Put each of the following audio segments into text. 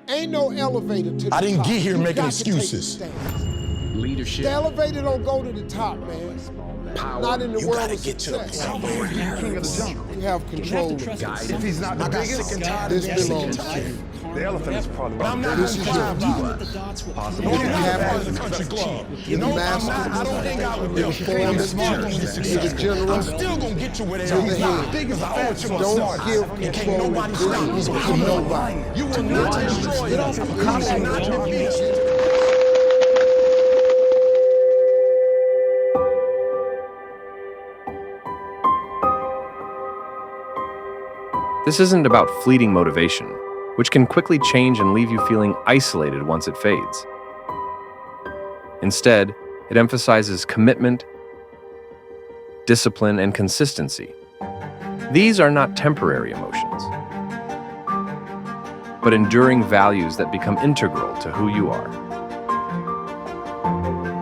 Ain't no elevator to the top. I didn't get here You making got to take the excuses. stairs. Leadership. The elevator don't go to the top, man. Power. Not in the You world gotta of get to the success. point where You're king of the jungle. You have control of it. If he's not the I got biggest, sick and tired This of being belongs sick to and you. tired. the elephant is probably But I'm not This gonna is climb your you. possible. No, I'm not have part of to the country club. You're No, the I'm not. I master. don't hang out with You're them. the foreman. I'm still gonna get You're the successful. general. I'm still gonna get you where they You're are. the head. Big as I owe it to my Don't stars. give And can't control nobody of stop me. business to I'm nobody. You will not destroy Get me. off the You will not defeat me. This isn't about fleeting motivation, which can quickly change and leave you feeling isolated once it fades. Instead, it emphasizes commitment, discipline, and consistency. These are not temporary emotions, but enduring values that become integral to who you are.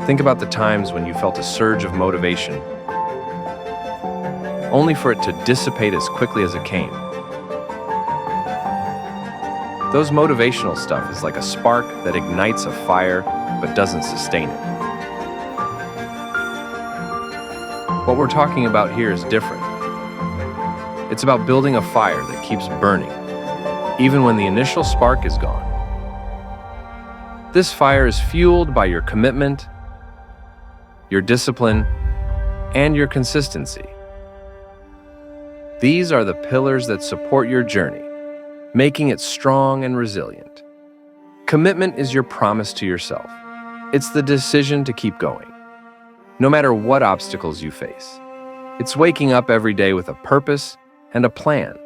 Think about the times when you felt a surge of motivation, only for it to dissipate as quickly as it came. Those motivational stuff is like a spark that ignites a fire but doesn't sustain it. What we're talking about here is different. It's about building a fire that keeps burning, even when the initial spark is gone. This fire is fueled by your commitment, your discipline, and your consistency. These are the pillars that support your journey, making it strong and resilient. Commitment is your promise to yourself. It's the decision to keep going, no matter what obstacles you face. It's waking up every day with a purpose and a plan.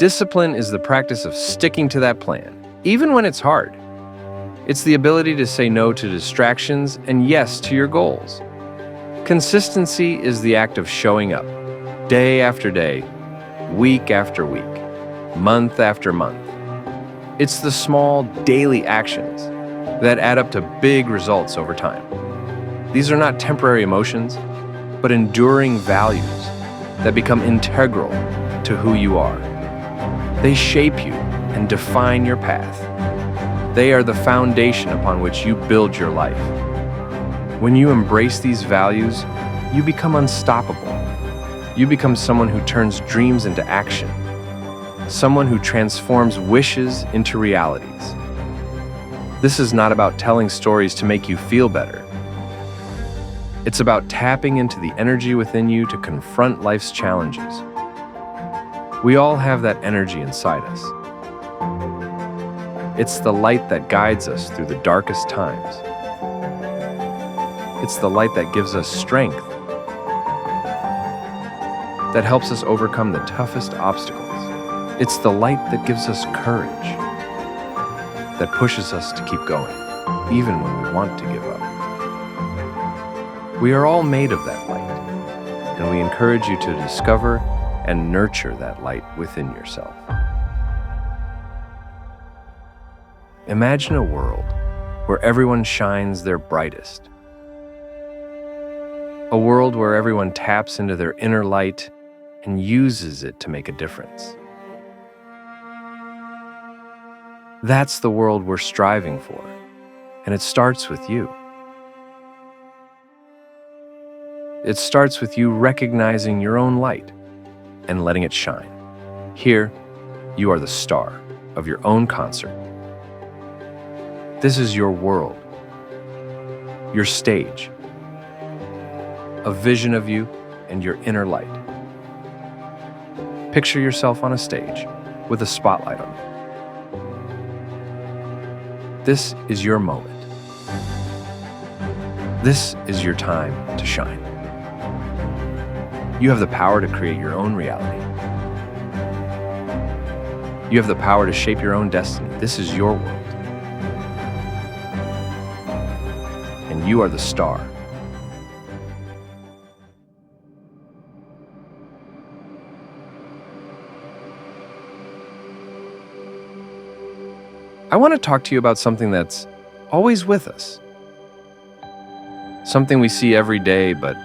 Discipline is the practice of sticking to that plan, even when it's hard. It's the ability to say no to distractions and yes to your goals. Consistency is the act of showing up, day after day, week after week, month after month. It's the small daily actions that add up to big results over time. These are not temporary emotions, but enduring values that become integral to who you are. They shape you and define your path. They are the foundation upon which you build your life. When you embrace these values, you become unstoppable. You become someone who turns dreams into action, someone who transforms wishes into realities. This is not about telling stories to make you feel better. It's about tapping into the energy within you to confront life's challenges. We all have that energy inside us. It's the light that guides us through the darkest times. It's the light that gives us strength, that helps us overcome the toughest obstacles. It's the light that gives us courage, that pushes us to keep going, even when we want to give up. We are all made of that light, and we encourage you to discover and nurture that light within yourself. Imagine a world where everyone shines their brightest. A world where everyone taps into their inner light and uses it to make a difference. That's the world we're striving for, and it starts with you. It starts with you recognizing your own light and letting it shine. Here, you are the star of your own concert. This is your world, your stage, a vision of you and your inner light. Picture yourself on a stage with a spotlight on you. This is your moment. This is your time to shine. You have the power to create your own reality. You have the power to shape your own destiny. This is your world. And you are the star. I want to talk to you about something that's always with us. Something we see every day, but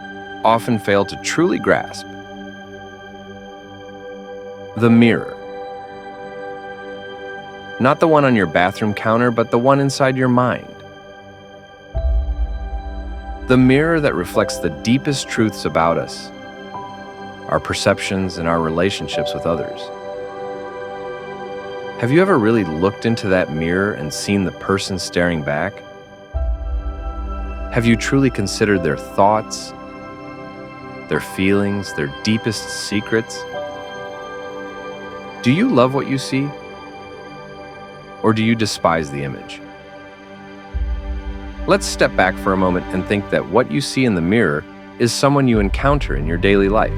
often fail to truly grasp. The mirror. Not the one on your bathroom counter, but the one inside your mind. The mirror that reflects the deepest truths about us, our perceptions, and our relationships with others. Have you ever really looked into that mirror and seen the person staring back? Have you truly considered their thoughts, their feelings, their deepest secrets? Do you love what you see? Or do you despise the image? Let's step back for a moment and think that what you see in the mirror is someone you encounter in your daily life.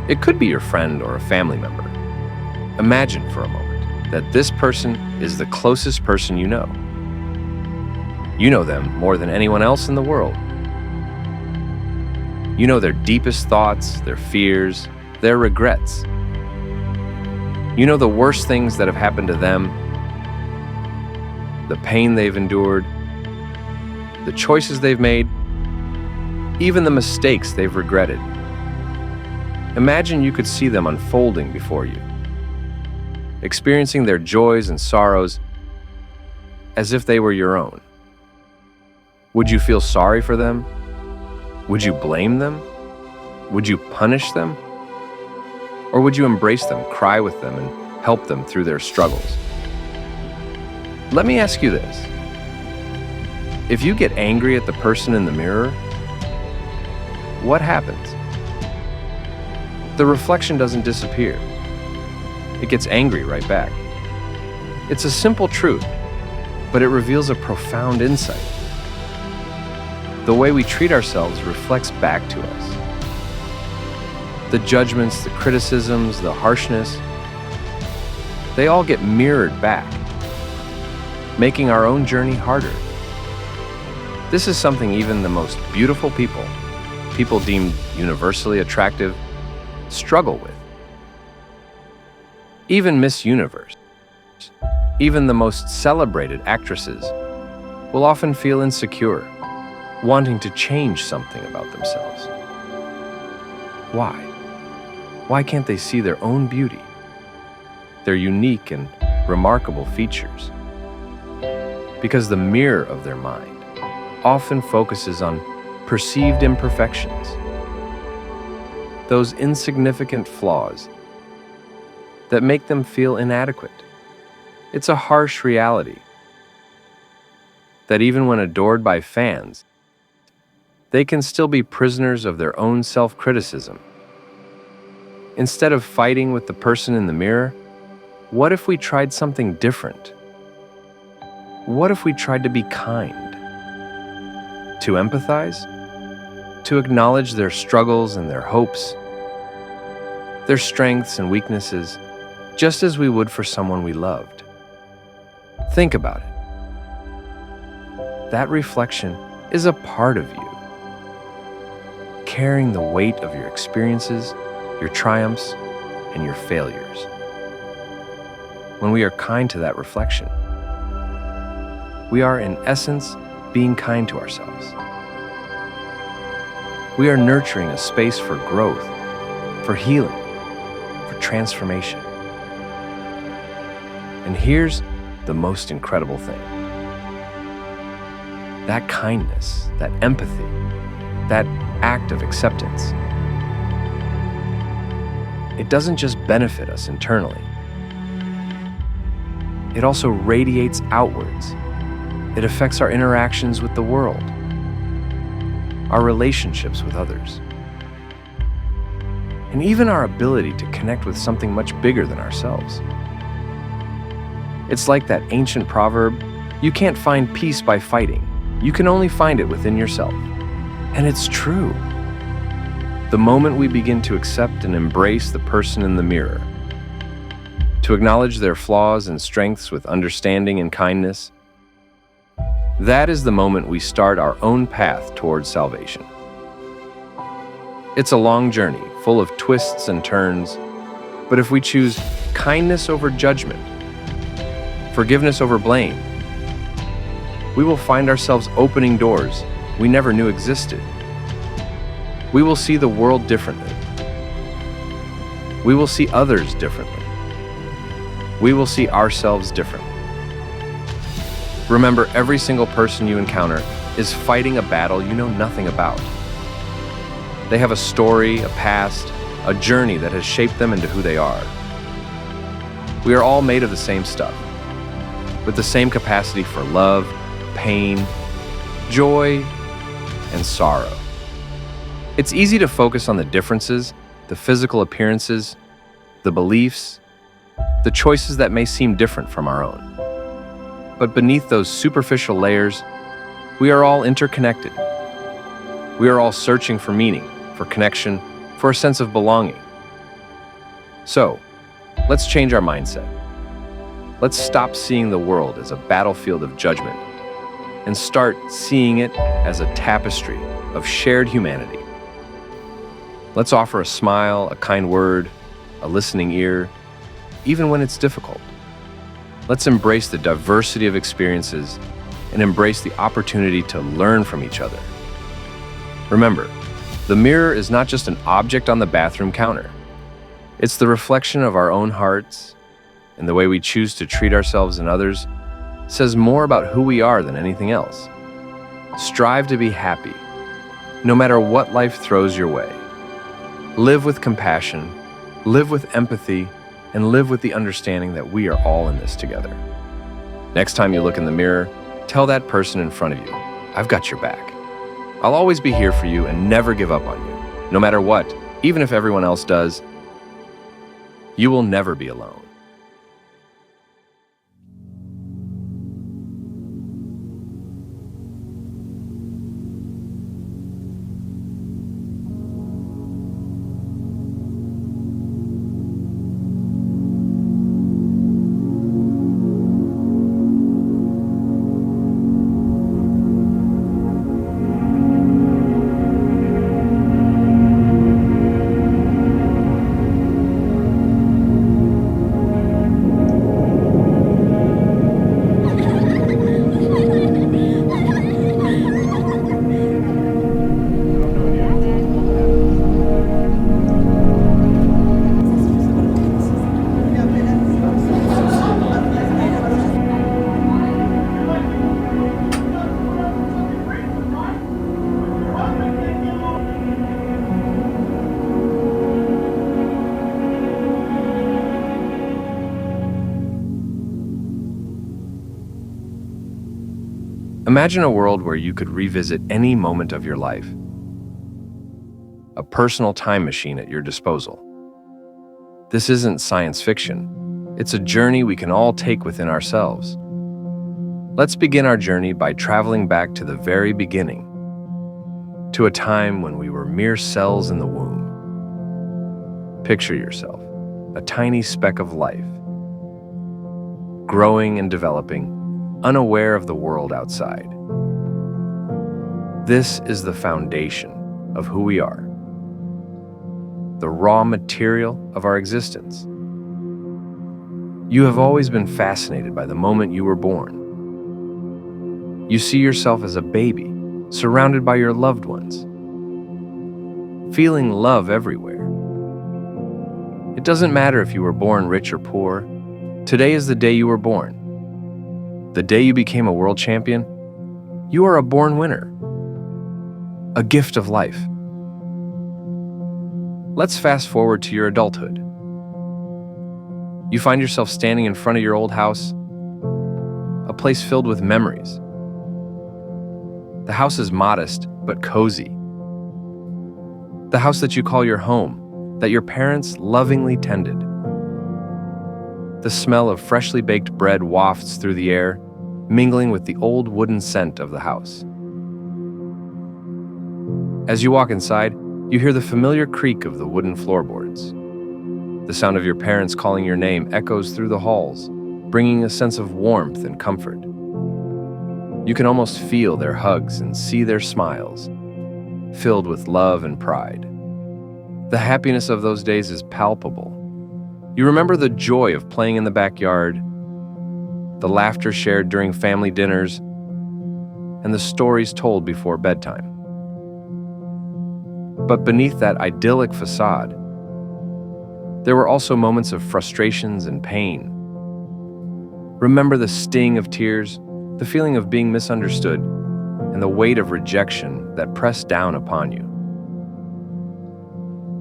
It could be your friend or a family member. Imagine for a moment that this person is the closest person you know. You know them more than anyone else in the world. You know their deepest thoughts, their fears, their regrets. You know the worst things that have happened to them, the pain they've endured, the choices they've made, even the mistakes they've regretted. Imagine you could see them unfolding before you, experiencing their joys and sorrows as if they were your own. Would you feel sorry for them? Would you blame them? Would you punish them? Or would you embrace them, cry with them, and help them through their struggles? Let me ask you this. If you get angry at the person in the mirror, what happens? The reflection doesn't disappear. It gets angry right back. It's a simple truth, but it reveals a profound insight. The way we treat ourselves reflects back to us. The judgments, the criticisms, the harshness, they all get mirrored back, making our own journey harder. This is something even the most beautiful people deemed universally attractive, struggle with. Even Miss Universe, even the most celebrated actresses, will often feel insecure, wanting to change something about themselves. Why? Why can't they see their own beauty, their unique and remarkable features? Because the mirror of their mind often focuses on perceived imperfections, those insignificant flaws that make them feel inadequate. It's a harsh reality that even when adored by fans, they can still be prisoners of their own self-criticism. Instead of fighting with the person in the mirror, what if we tried something different? What if we tried to be kind? To empathize? To acknowledge their struggles and their hopes, their strengths and weaknesses, just as we would for someone we loved. Think about it. That reflection is a part of you, carrying the weight of your experiences, your triumphs, and your failures. When we are kind to that reflection, we are in essence being kind to ourselves. We are nurturing a space for growth, for healing, for transformation. And here's the most incredible thing. That kindness, that empathy, that act of acceptance, it doesn't just benefit us internally. It also radiates outwards. It affects our interactions with the world, our relationships with others, and even our ability to connect with something much bigger than ourselves. It's like that ancient proverb, you can't find peace by fighting. You can only find it within yourself. And it's true. The moment we begin to accept and embrace the person in the mirror, to acknowledge their flaws and strengths with understanding and kindness, that is the moment we start our own path towards salvation. It's a long journey, full of twists and turns, but if we choose kindness over judgment, forgiveness over blame, we will find ourselves opening doors we never knew existed. We will see the world differently. We will see others differently. we will see ourselves differently. Remember, every single person you encounter is fighting a battle you know nothing about. They have a story, a past, a journey that has shaped them into who they are. We are all made of the same stuff, with the same capacity for love, pain, joy, and sorrow. It's easy to focus on the differences, the physical appearances, the beliefs, the choices that may seem different from our own. But beneath those superficial layers, we are all interconnected. We are all searching for meaning, for connection, for a sense of belonging. So, let's change our mindset. Let's stop seeing the world as a battlefield of judgment and start seeing it as a tapestry of shared humanity. Let's offer a smile, a kind word, a listening ear, even when it's difficult. Let's embrace the diversity of experiences and embrace the opportunity to learn from each other. Remember, the mirror is not just an object on the bathroom counter. It's the reflection of our own hearts, and the way we choose to treat ourselves and others says more about who we are than anything else. Strive to be happy, no matter what life throws your way. Live with compassion, live with empathy, and live with the understanding that we are all in this together. Next time you look in the mirror, tell that person in front of you, I've got your back. I'll always be here for you and never give up on you. No matter what, even if everyone else does, you will never be alone. Imagine a world where you could revisit any moment of your life. A personal time machine at your disposal. This isn't science fiction. It's a journey we can all take within ourselves. Let's begin our journey by traveling back to the very beginning, to a time when we were mere cells in the womb. Picture yourself, a tiny speck of life, growing and developing, unaware of the world outside. This is the foundation of who we are, the raw material of our existence. You have always been fascinated by the moment you were born. You see yourself as a baby, surrounded by your loved ones, feeling love everywhere. It doesn't matter if you were born rich or poor. Today is the day you were born. The day you became a world champion, you are a born winner, a gift of life. Let's fast forward to your adulthood. You find yourself standing in front of your old house, a place filled with memories. The house is modest but cozy. The house that you call your home, that your parents lovingly tended. The smell of freshly baked bread wafts through the air, mingling with the old wooden scent of the house. As you walk inside, you hear the familiar creak of the wooden floorboards. The sound of your parents calling your name echoes through the halls, bringing a sense of warmth and comfort. You can almost feel their hugs and see their smiles, filled with love and pride. The happiness of those days is palpable. You remember the joy of playing in the backyard, the laughter shared during family dinners, and the stories told before bedtime. But beneath that idyllic facade, there were also moments of frustrations and pain, Remember the sting of tears, the feeling of being misunderstood, and the weight of rejection that pressed down upon you.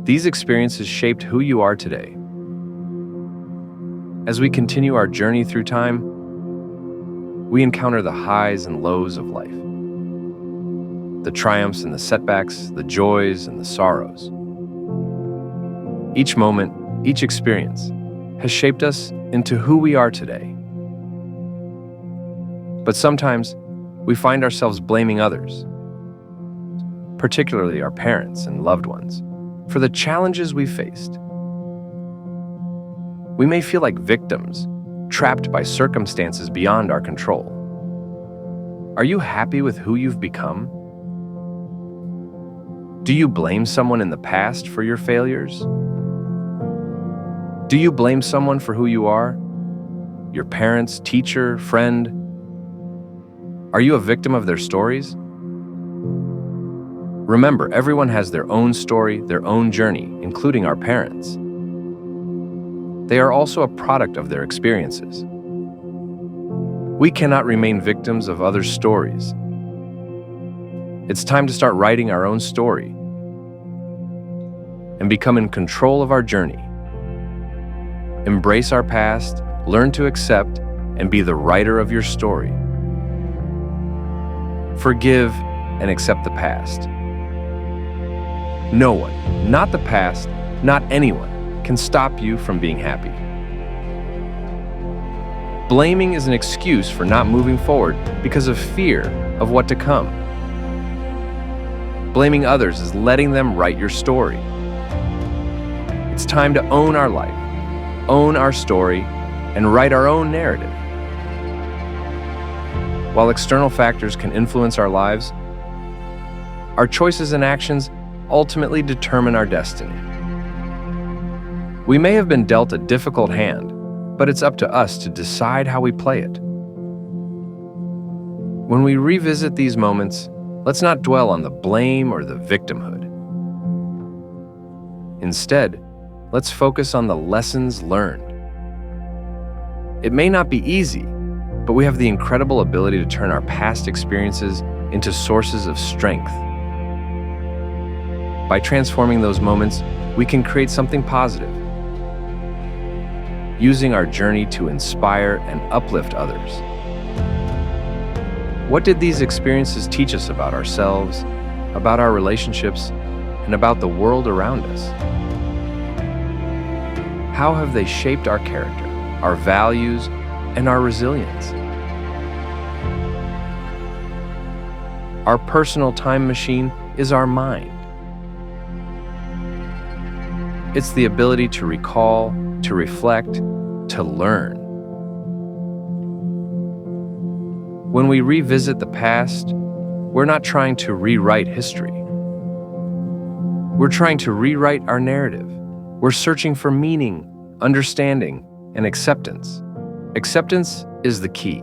These experiences shaped who you are today. As we continue our journey through time, we encounter the highs and lows of life, the triumphs and the setbacks, the joys and the sorrows. Each moment, each experience has shaped us into who we are today. But sometimes we find ourselves blaming others, particularly our parents and loved ones, for the challenges we faced. We may feel like victims, trapped by circumstances beyond our control. Are you happy with who you've become? Do you blame someone in the past for your failures? Do you blame someone for who you are? Your parents, teacher, friend? Are you a victim of their stories? Remember, everyone has their own story, their own journey, including our parents. They are also a product of their experiences. We cannot remain victims of others' stories. It's time to start writing our own story and become in control of our journey. Embrace our past, learn to accept, and be the writer of your story. Forgive and accept the past. No one, not the past, not anyone, can stop you from being happy. Blaming is an excuse for not moving forward because of fear of what to come. Blaming others is letting them write your story. It's time to own our life, own our story, and write our own narrative. While external factors can influence our lives, our choices and actions ultimately determine our destiny. We may have been dealt a difficult hand, but it's up to us to decide how we play it. When we revisit these moments, let's not dwell on the blame or the victimhood. Instead, let's focus on the lessons learned. It may not be easy, but we have the incredible ability to turn our past experiences into sources of strength. By transforming those moments, we can create something positive, using our journey to inspire and uplift others. What did these experiences teach us about ourselves, about our relationships, and about the world around us? How have they shaped our character, our values, and our resilience? Our personal time machine is our mind. It's the ability to recall, to reflect, to learn. When we revisit the past, we're not trying to rewrite history. We're trying to rewrite our narrative. We're searching for meaning, understanding, and acceptance. Acceptance is the key.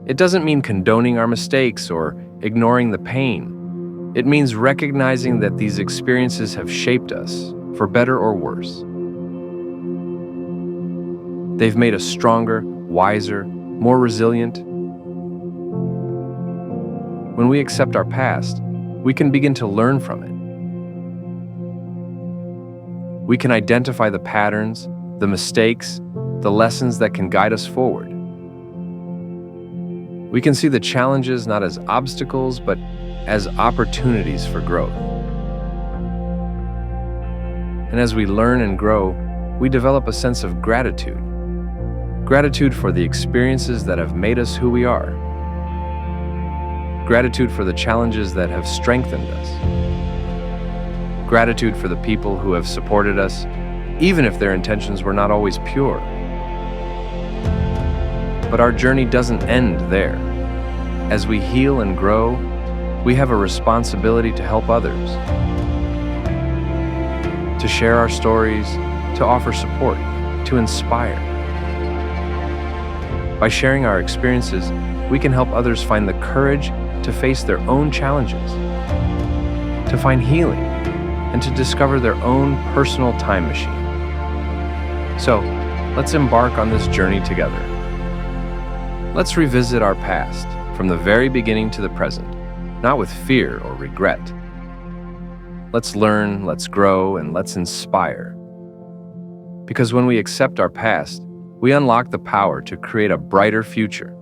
It doesn't mean condoning our mistakes or ignoring the pain. It means recognizing that these experiences have shaped us, for better or worse. They've made us stronger, wiser, more resilient. When we accept our past, we can begin to learn from it. We can identify the patterns, the mistakes, the lessons that can guide us forward. We can see the challenges not as obstacles, but as opportunities for growth. And as we learn and grow, we develop a sense of gratitude. Gratitude for the experiences that have made us who we are. Gratitude for the challenges that have strengthened us. Gratitude for the people who have supported us, even if their intentions were not always pure. But our journey doesn't end there. As we heal and grow, we have a responsibility to help others, to share our stories, to offer support, to inspire. By sharing our experiences, we can help others find the courage to face their own challenges, to find healing, and to discover their own personal time machine. So, let's embark on this journey together. Let's revisit our past, from the very beginning to the present, not with fear or regret. Let's learn, let's grow, and let's inspire. Because when we accept our past, we unlock the power to create a brighter future.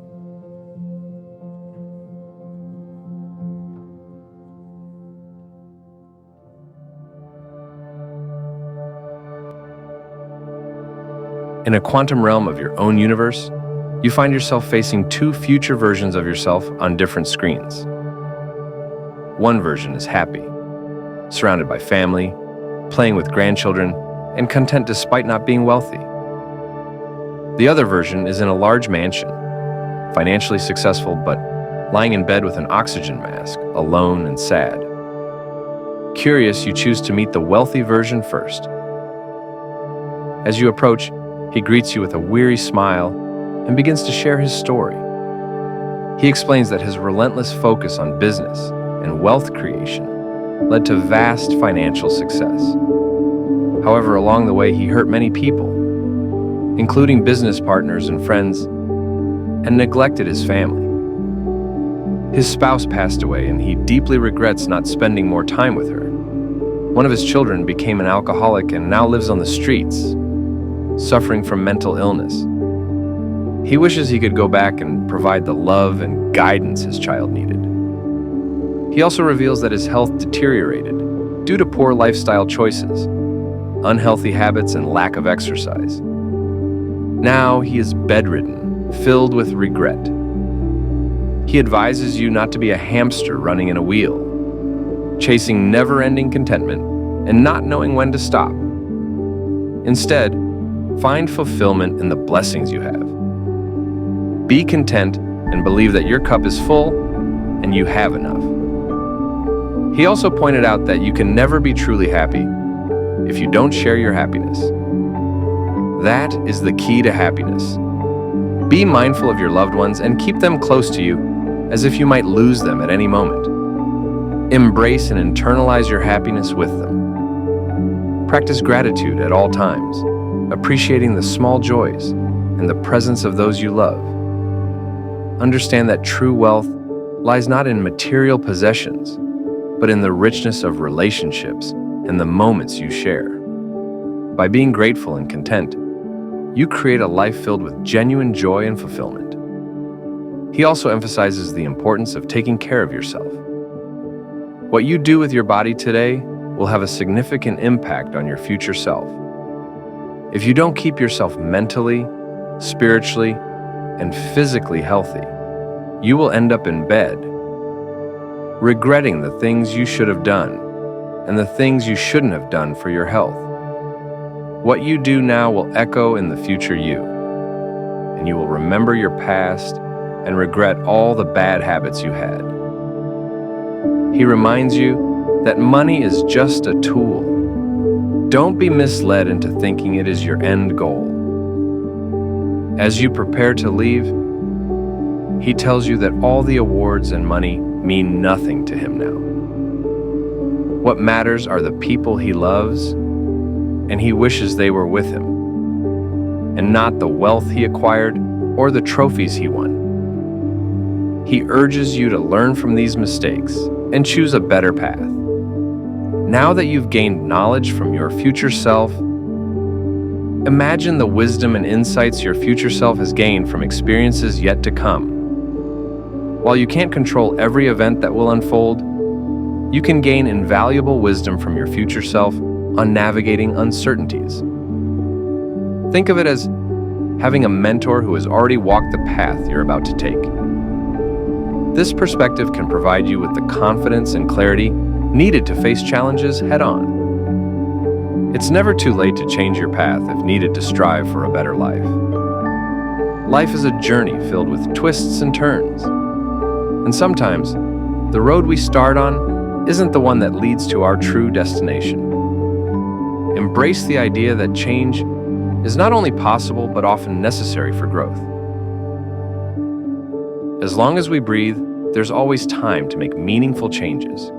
In a quantum realm of your own universe, you find yourself facing two future versions of yourself on different screens. One version is happy, surrounded by family, playing with grandchildren, and content despite not being wealthy. The other version is in a large mansion, financially successful but lying in bed with an oxygen mask, alone and sad. Curious, you choose to meet the wealthy version first. As you approach, he greets you with a weary smile and begins to share his story. He explains that his relentless focus on business and wealth creation led to vast financial success. However, along the way, he hurt many people, including business partners and friends, and neglected his family. His spouse passed away, and he deeply regrets not spending more time with her. One of his children became an alcoholic and now lives on the streets, suffering from mental illness. He wishes he could go back and provide the love and guidance his child needed. He also reveals that his health deteriorated due to poor lifestyle choices, unhealthy habits, and lack of exercise. Now he is bedridden, filled with regret. He advises you not to be a hamster running in a wheel, chasing never-ending contentment and not knowing when to stop. Instead, find fulfillment in the blessings you have. Be content and believe that your cup is full and you have enough. He also pointed out that you can never be truly happy if you don't share your happiness. That is the key to happiness. Be mindful of your loved ones and keep them close to you as if you might lose them at any moment. Embrace and internalize your happiness with them. Practice gratitude at all times, appreciating the small joys and the presence of those you love. Understand that true wealth lies not in material possessions, but in the richness of relationships and the moments you share. By being grateful and content, you create a life filled with genuine joy and fulfillment. He also emphasizes the importance of taking care of yourself. What you do with your body today will have a significant impact on your future self. If you don't keep yourself mentally, spiritually, and physically healthy, you will end up in bed, regretting the things you should have done and the things you shouldn't have done for your health. What you do now will echo in the future you, and you will remember your past and regret all the bad habits you had. He reminds you that money is just a tool. Don't be misled into thinking it is your end goal. As you prepare to leave, he tells you that all the awards and money mean nothing to him now. What matters are the people he loves, and he wishes they were with him, and not the wealth he acquired or the trophies he won. He urges you to learn from these mistakes and choose a better path. Now that you've gained knowledge from your future self, imagine the wisdom and insights your future self has gained from experiences yet to come. While you can't control every event that will unfold, you can gain invaluable wisdom from your future self on navigating uncertainties. Think of it as having a mentor who has already walked the path you're about to take. This perspective can provide you with the confidence and clarity needed to face challenges head-on. It's never too late to change your path if needed to strive for a better life. Life is a journey filled with twists and turns, and sometimes the road we start on isn't the one that leads to our true destination. Embrace the idea that change is not only possible but often necessary for growth. As long as we breathe, there's always time to make meaningful changes.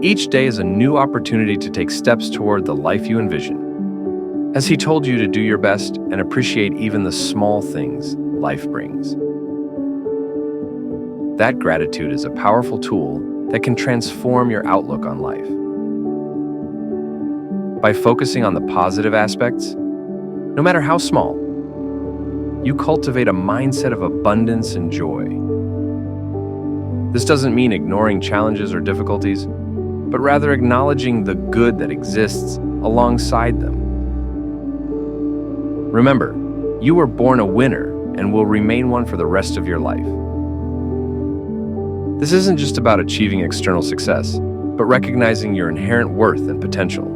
Each day is a new opportunity to take steps toward the life you envision. as he told you to do your best and appreciate even the small things life brings. That gratitude is a powerful tool that can transform your outlook on life. By focusing on the positive aspects, no matter how small, you cultivate a mindset of abundance and joy. This doesn't mean ignoring challenges or difficulties, but rather acknowledging the good that exists alongside them. Remember, you were born a winner and will remain one for the rest of your life. This isn't just about achieving external success, but recognizing your inherent worth and potential.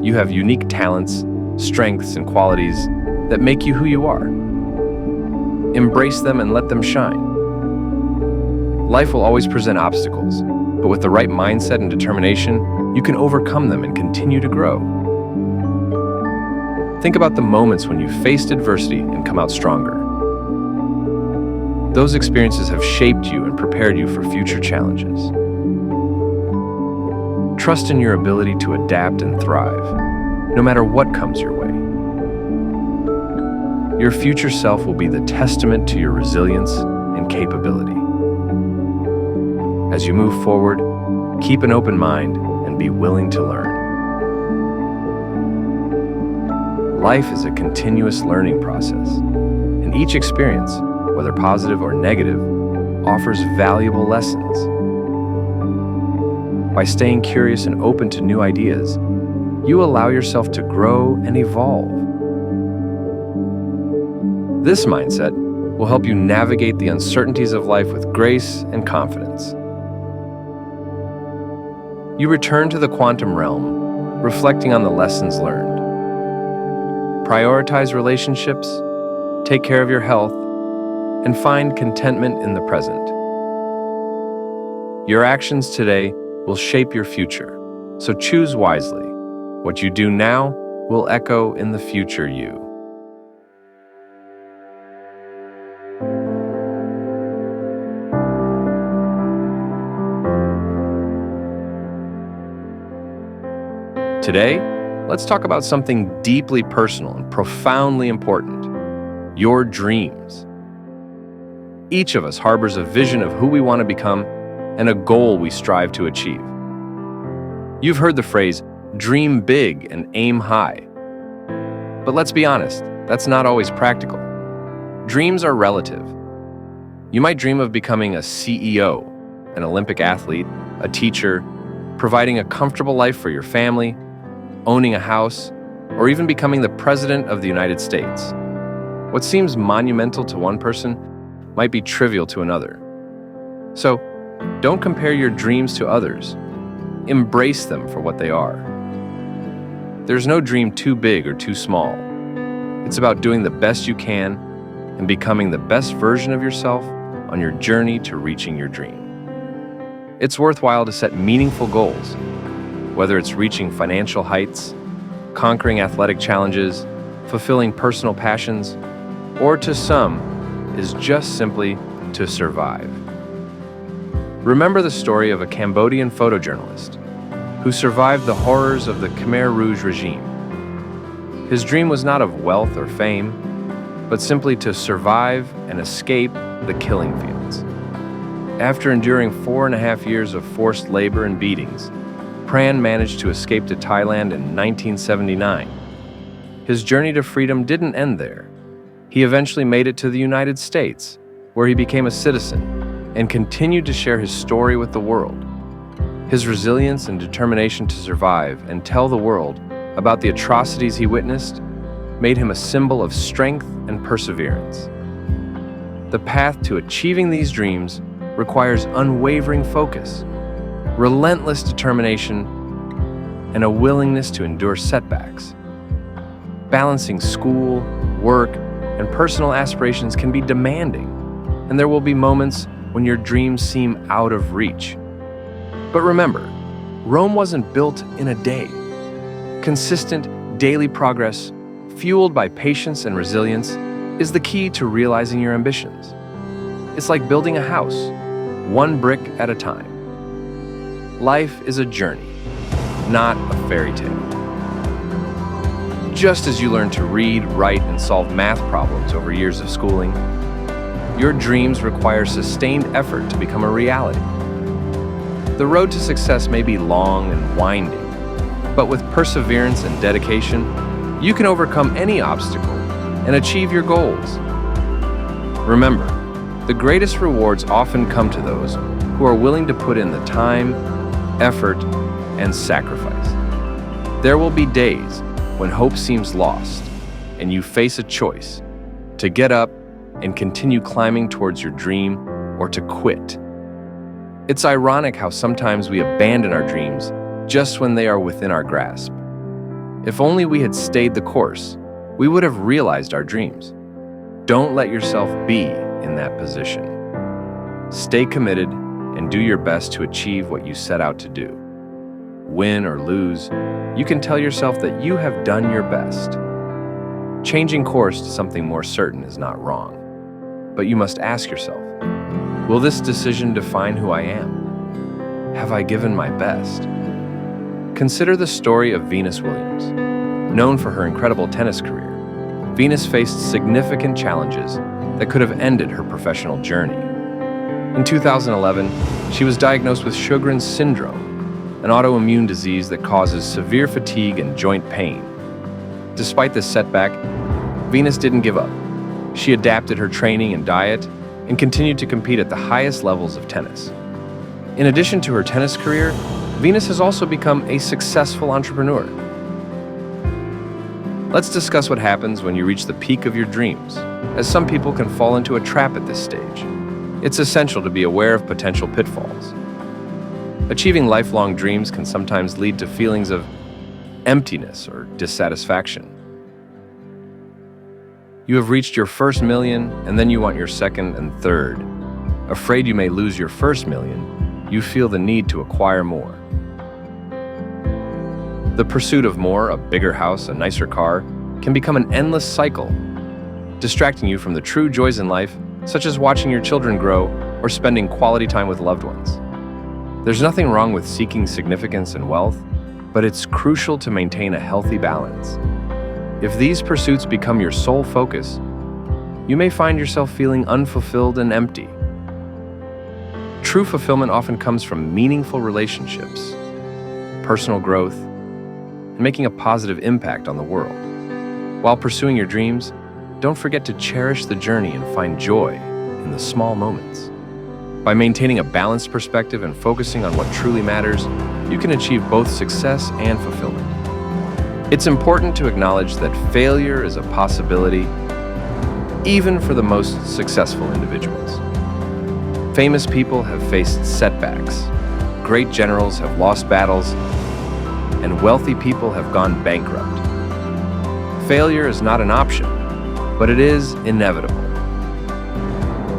You have unique talents, strengths, and qualities that make you who you are. Embrace them and let them shine. Life will always present obstacles, but with the right mindset and determination, you can overcome them and continue to grow. Think about the moments when you faced adversity and come out stronger. Those experiences have shaped you and prepared you for future challenges. Trust in your ability to adapt and thrive, no matter what comes your way. Your future self will be the testament to your resilience and capability. As you move forward, keep an open mind and be willing to learn. Life is a continuous learning process, and each experience, whether positive or negative, offers valuable lessons. By staying curious and open to new ideas, you allow yourself to grow and evolve. This mindset will help you navigate the uncertainties of life with grace and confidence. You return to the quantum realm, reflecting on the lessons learned. Prioritize relationships, take care of your health, and find contentment in the present. Your actions today will shape your future, so choose wisely. What you do now will echo in the future you. Today, let's talk about something deeply personal and profoundly important: your dreams. Each of us harbors a vision of who we want to become and a goal we strive to achieve. You've heard the phrase, dream big and aim high. But let's be honest, that's not always practical. Dreams are relative. You might dream of becoming a CEO, an Olympic athlete, a teacher, providing a comfortable life for your family, owning a house, or even becoming the President of the United States. What seems monumental to one person might be trivial to another. So, don't compare your dreams to others. Embrace them for what they are. There's no dream too big or too small. It's about doing the best you can and becoming the best version of yourself on your journey to reaching your dream. It's worthwhile to set meaningful goals, whether it's reaching financial heights, conquering athletic challenges, fulfilling personal passions, or to some, is just simply to survive. Remember the story of a Cambodian photojournalist who survived the horrors of the Khmer Rouge regime. His dream was not of wealth or fame, but simply to survive and escape the killing fields. After enduring 4.5 years of forced labor and beatings, Pran managed to escape to Thailand in 1979. His journey to freedom didn't end there. He eventually made it to the United States, where he became a citizen and continued to share his story with the world. His resilience and determination to survive and tell the world about the atrocities he witnessed made him a symbol of strength and perseverance. The path to achieving these dreams requires unwavering focus, relentless determination, and a willingness to endure setbacks. Balancing school, work, and personal aspirations can be demanding, and there will be moments when your dreams seem out of reach. But remember, Rome wasn't built in a day. Consistent, daily progress, fueled by patience and resilience, is the key to realizing your ambitions. It's like building a house, one brick at a time. Life is a journey, not a fairy tale. Just as you learn to read, write, and solve math problems over years of schooling, your dreams require sustained effort to become a reality. The road to success may be long and winding, but with perseverance and dedication, you can overcome any obstacle and achieve your goals. Remember, the greatest rewards often come to those who are willing to put in the time, effort, and sacrifice. There will be days when hope seems lost and you face a choice to get up and continue climbing towards your dream or to quit. It's ironic how sometimes we abandon our dreams just when they are within our grasp. If only we had stayed the course, we would have realized our dreams. Don't let yourself be in that position. Stay committed and do your best to achieve what you set out to do. Win or lose, you can tell yourself that you have done your best. Changing course to something more certain is not wrong, but you must ask yourself, will this decision define who I am? Have I given my best? Consider the story of Venus Williams. Known for her incredible tennis career, Venus faced significant challenges that could have ended her professional journey. In 2011, she was diagnosed with Sjogren's syndrome, an autoimmune disease that causes severe fatigue and joint pain. Despite this setback, Venus didn't give up. She adapted her training and diet and continued to compete at the highest levels of tennis. In addition to her tennis career, Venus has also become a successful entrepreneur. Let's discuss what happens when you reach the peak of your dreams, as some people can fall into a trap at this stage. It's essential to be aware of potential pitfalls. Achieving lifelong dreams can sometimes lead to feelings of emptiness or dissatisfaction. You have reached your first million, and then you want your second and third. Afraid you may lose your first million, you feel the need to acquire more. The pursuit of more, a bigger house, a nicer car, can become an endless cycle, distracting you from the true joys in life, such as watching your children grow or spending quality time with loved ones. There's nothing wrong with seeking significance and wealth, but it's crucial to maintain a healthy balance. If these pursuits become your sole focus, you may find yourself feeling unfulfilled and empty. True fulfillment often comes from meaningful relationships, personal growth, and making a positive impact on the world. While pursuing your dreams, don't forget to cherish the journey and find joy in the small moments. By maintaining a balanced perspective and focusing on what truly matters, you can achieve both success and fulfillment. It's important to acknowledge that failure is a possibility, even for the most successful individuals. Famous people have faced setbacks, great generals have lost battles, and wealthy people have gone bankrupt. Failure is not an option, but it is inevitable.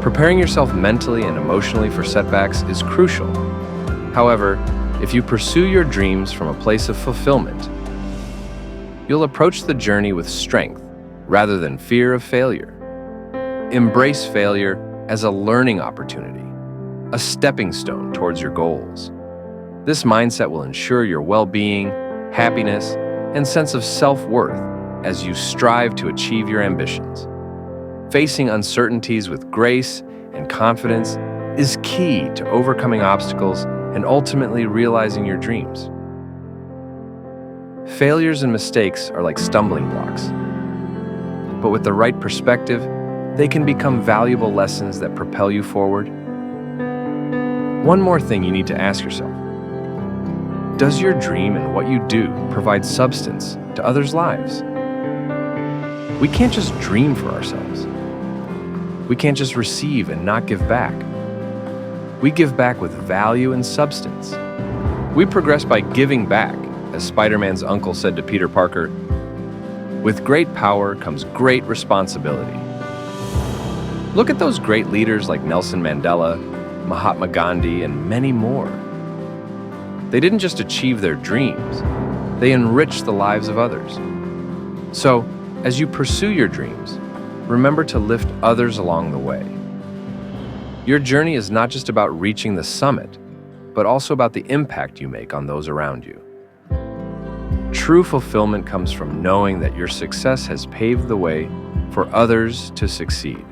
Preparing yourself mentally and emotionally for setbacks is crucial. However, if you pursue your dreams from a place of fulfillment, you'll approach the journey with strength rather than fear of failure. Embrace failure as a learning opportunity, a stepping stone towards your goals. This mindset will ensure your well-being, happiness, and sense of self-worth as you strive to achieve your ambitions. Facing uncertainties with grace and confidence is key to overcoming obstacles and ultimately realizing your dreams. Failures and mistakes are like stumbling blocks, but with the right perspective, they can become valuable lessons that propel you forward. One more thing you need to ask yourself: does your dream and what you do provide substance to others' lives? We can't just dream for ourselves. We can't just receive and not give back. We give back with value and substance. We progress by giving back, as Spider-Man's uncle said to Peter Parker, "With great power comes great responsibility." Look at those great leaders like Nelson Mandela, Mahatma Gandhi, and many more. They didn't just achieve their dreams, they enriched the lives of others. So, as you pursue your dreams, remember to lift others along the way. Your journey is not just about reaching the summit, but also about the impact you make on those around you. True fulfillment comes from knowing that your success has paved the way for others to succeed.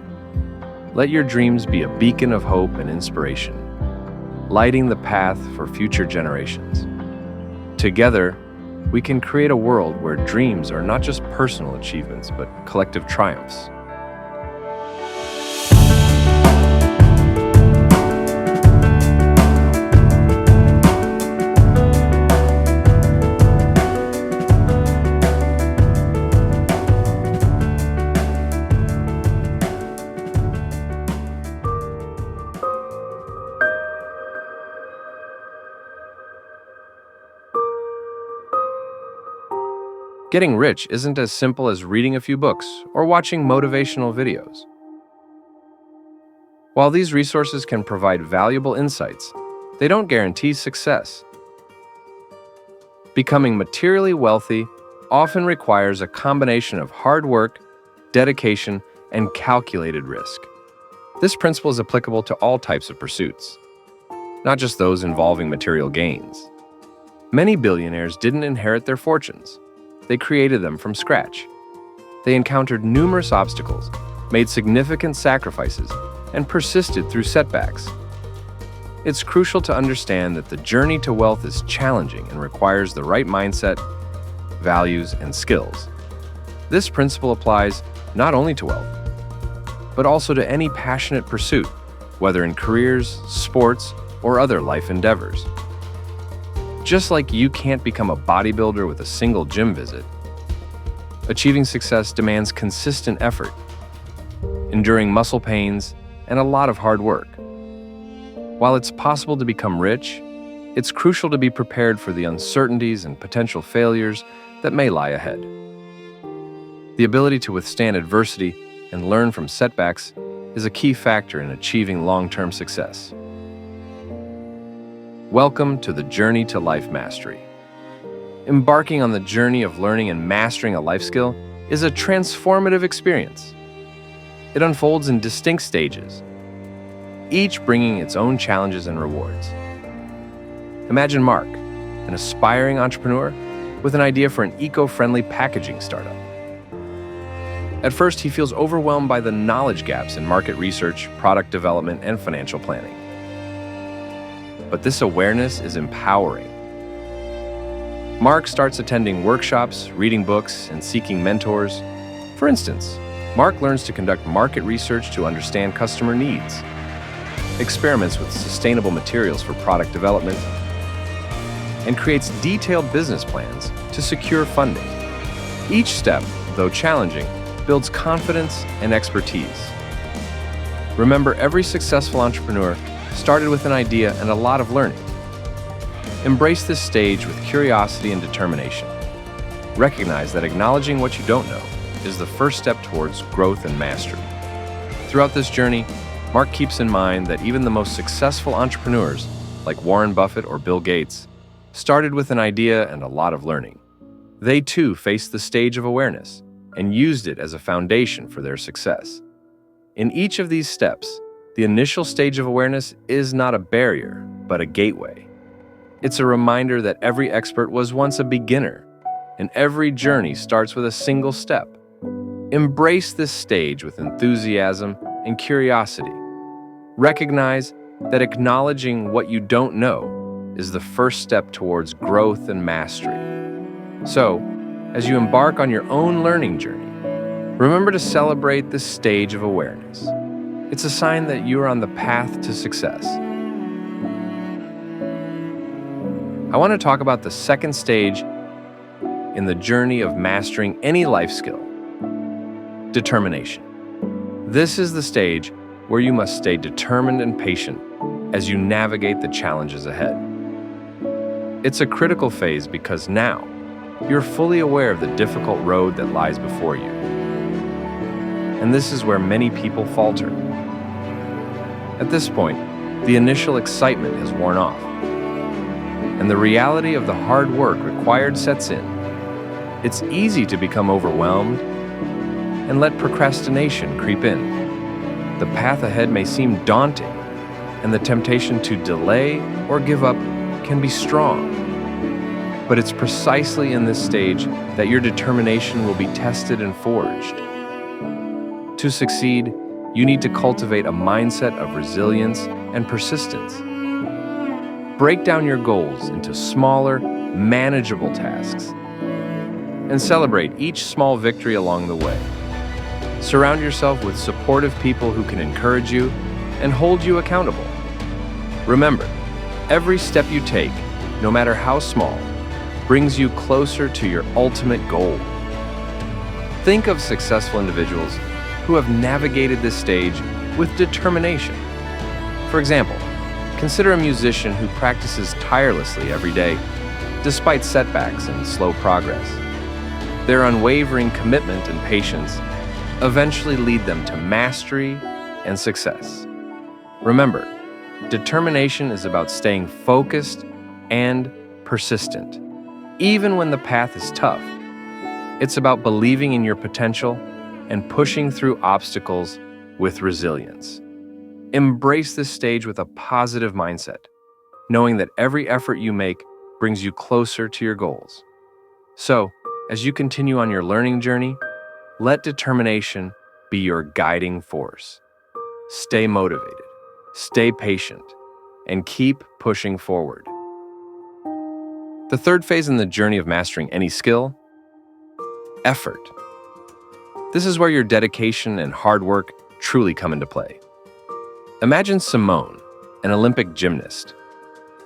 Let your dreams be a beacon of hope and inspiration, lighting the path for future generations. Together, we can create a world where dreams are not just personal achievements, but collective triumphs. Getting rich isn't as simple as reading a few books or watching motivational videos. While these resources can provide valuable insights, they don't guarantee success. Becoming materially wealthy often requires a combination of hard work, dedication, and calculated risk. This principle is applicable to all types of pursuits, not just those involving material gains. Many billionaires didn't inherit their fortunes. They created them from scratch. They encountered numerous obstacles, made significant sacrifices, and persisted through setbacks. It's crucial to understand that the journey to wealth is challenging and requires the right mindset, values, and skills. This principle applies not only to wealth, but also to any passionate pursuit, whether in careers, sports, or other life endeavors. Just like you can't become a bodybuilder with a single gym visit, achieving success demands consistent effort, enduring muscle pains, and a lot of hard work. While it's possible to become rich, it's crucial to be prepared for the uncertainties and potential failures that may lie ahead. The ability to withstand adversity and learn from setbacks is a key factor in achieving long-term success. Welcome to the Journey to Life Mastery. Embarking on the journey of learning and mastering a life skill is a transformative experience. It unfolds in distinct stages, each bringing its own challenges and rewards. Imagine Mark, an aspiring entrepreneur with an idea for an eco-friendly packaging startup. At first, he feels overwhelmed by the knowledge gaps in market research, product development, and financial planning. But this awareness is empowering. Mark starts attending workshops, reading books, and seeking mentors. For instance, Mark learns to conduct market research to understand customer needs, experiments with sustainable materials for product development, and creates detailed business plans to secure funding. Each step, though challenging, builds confidence and expertise. Remember, every successful entrepreneur started with an idea and a lot of learning. Embrace this stage with curiosity and determination. Recognize that acknowledging what you don't know is the first step towards growth and mastery. Throughout this journey, Mark keeps in mind that even the most successful entrepreneurs, like Warren Buffett or Bill Gates, started with an idea and a lot of learning. They too faced the stage of awareness and used it as a foundation for their success. In each of these steps, the initial stage of awareness is not a barrier, but a gateway. It's a reminder that every expert was once a beginner, and every journey starts with a single step. Embrace this stage with enthusiasm and curiosity. Recognize that acknowledging what you don't know is the first step towards growth and mastery. So, as you embark on your own learning journey, remember to celebrate this stage of awareness. It's a sign that you are on the path to success. I want to talk about the second stage in the journey of mastering any life skill: determination. This is the stage where you must stay determined and patient as you navigate the challenges ahead. It's a critical phase because now you're fully aware of the difficult road that lies before you. And this is where many people falter. At this point, the initial excitement has worn off, and the reality of the hard work required sets in. It's easy to become overwhelmed and let procrastination creep in. The path ahead may seem daunting, and the temptation to delay or give up can be strong. But it's precisely in this stage that your determination will be tested and forged. To succeed, you need to cultivate a mindset of resilience and persistence. Break down your goals into smaller, manageable tasks, and celebrate each small victory along the way. Surround yourself with supportive people who can encourage you and hold you accountable. Remember, every step you take, no matter how small, brings you closer to your ultimate goal. Think of successful individuals who have navigated this stage with determination. For example, consider a musician who practices tirelessly every day, despite setbacks and slow progress. Their unwavering commitment and patience eventually lead them to mastery and success. Remember, determination is about staying focused and persistent. Even when the path is tough, it's about believing in your potential and pushing through obstacles with resilience. Embrace this stage with a positive mindset, knowing that every effort you make brings you closer to your goals. So, as you continue on your learning journey, let determination be your guiding force. Stay motivated, stay patient, and keep pushing forward. The third phase in the journey of mastering any skill: effort. This is where your dedication and hard work truly come into play. Imagine Simone, an Olympic gymnast.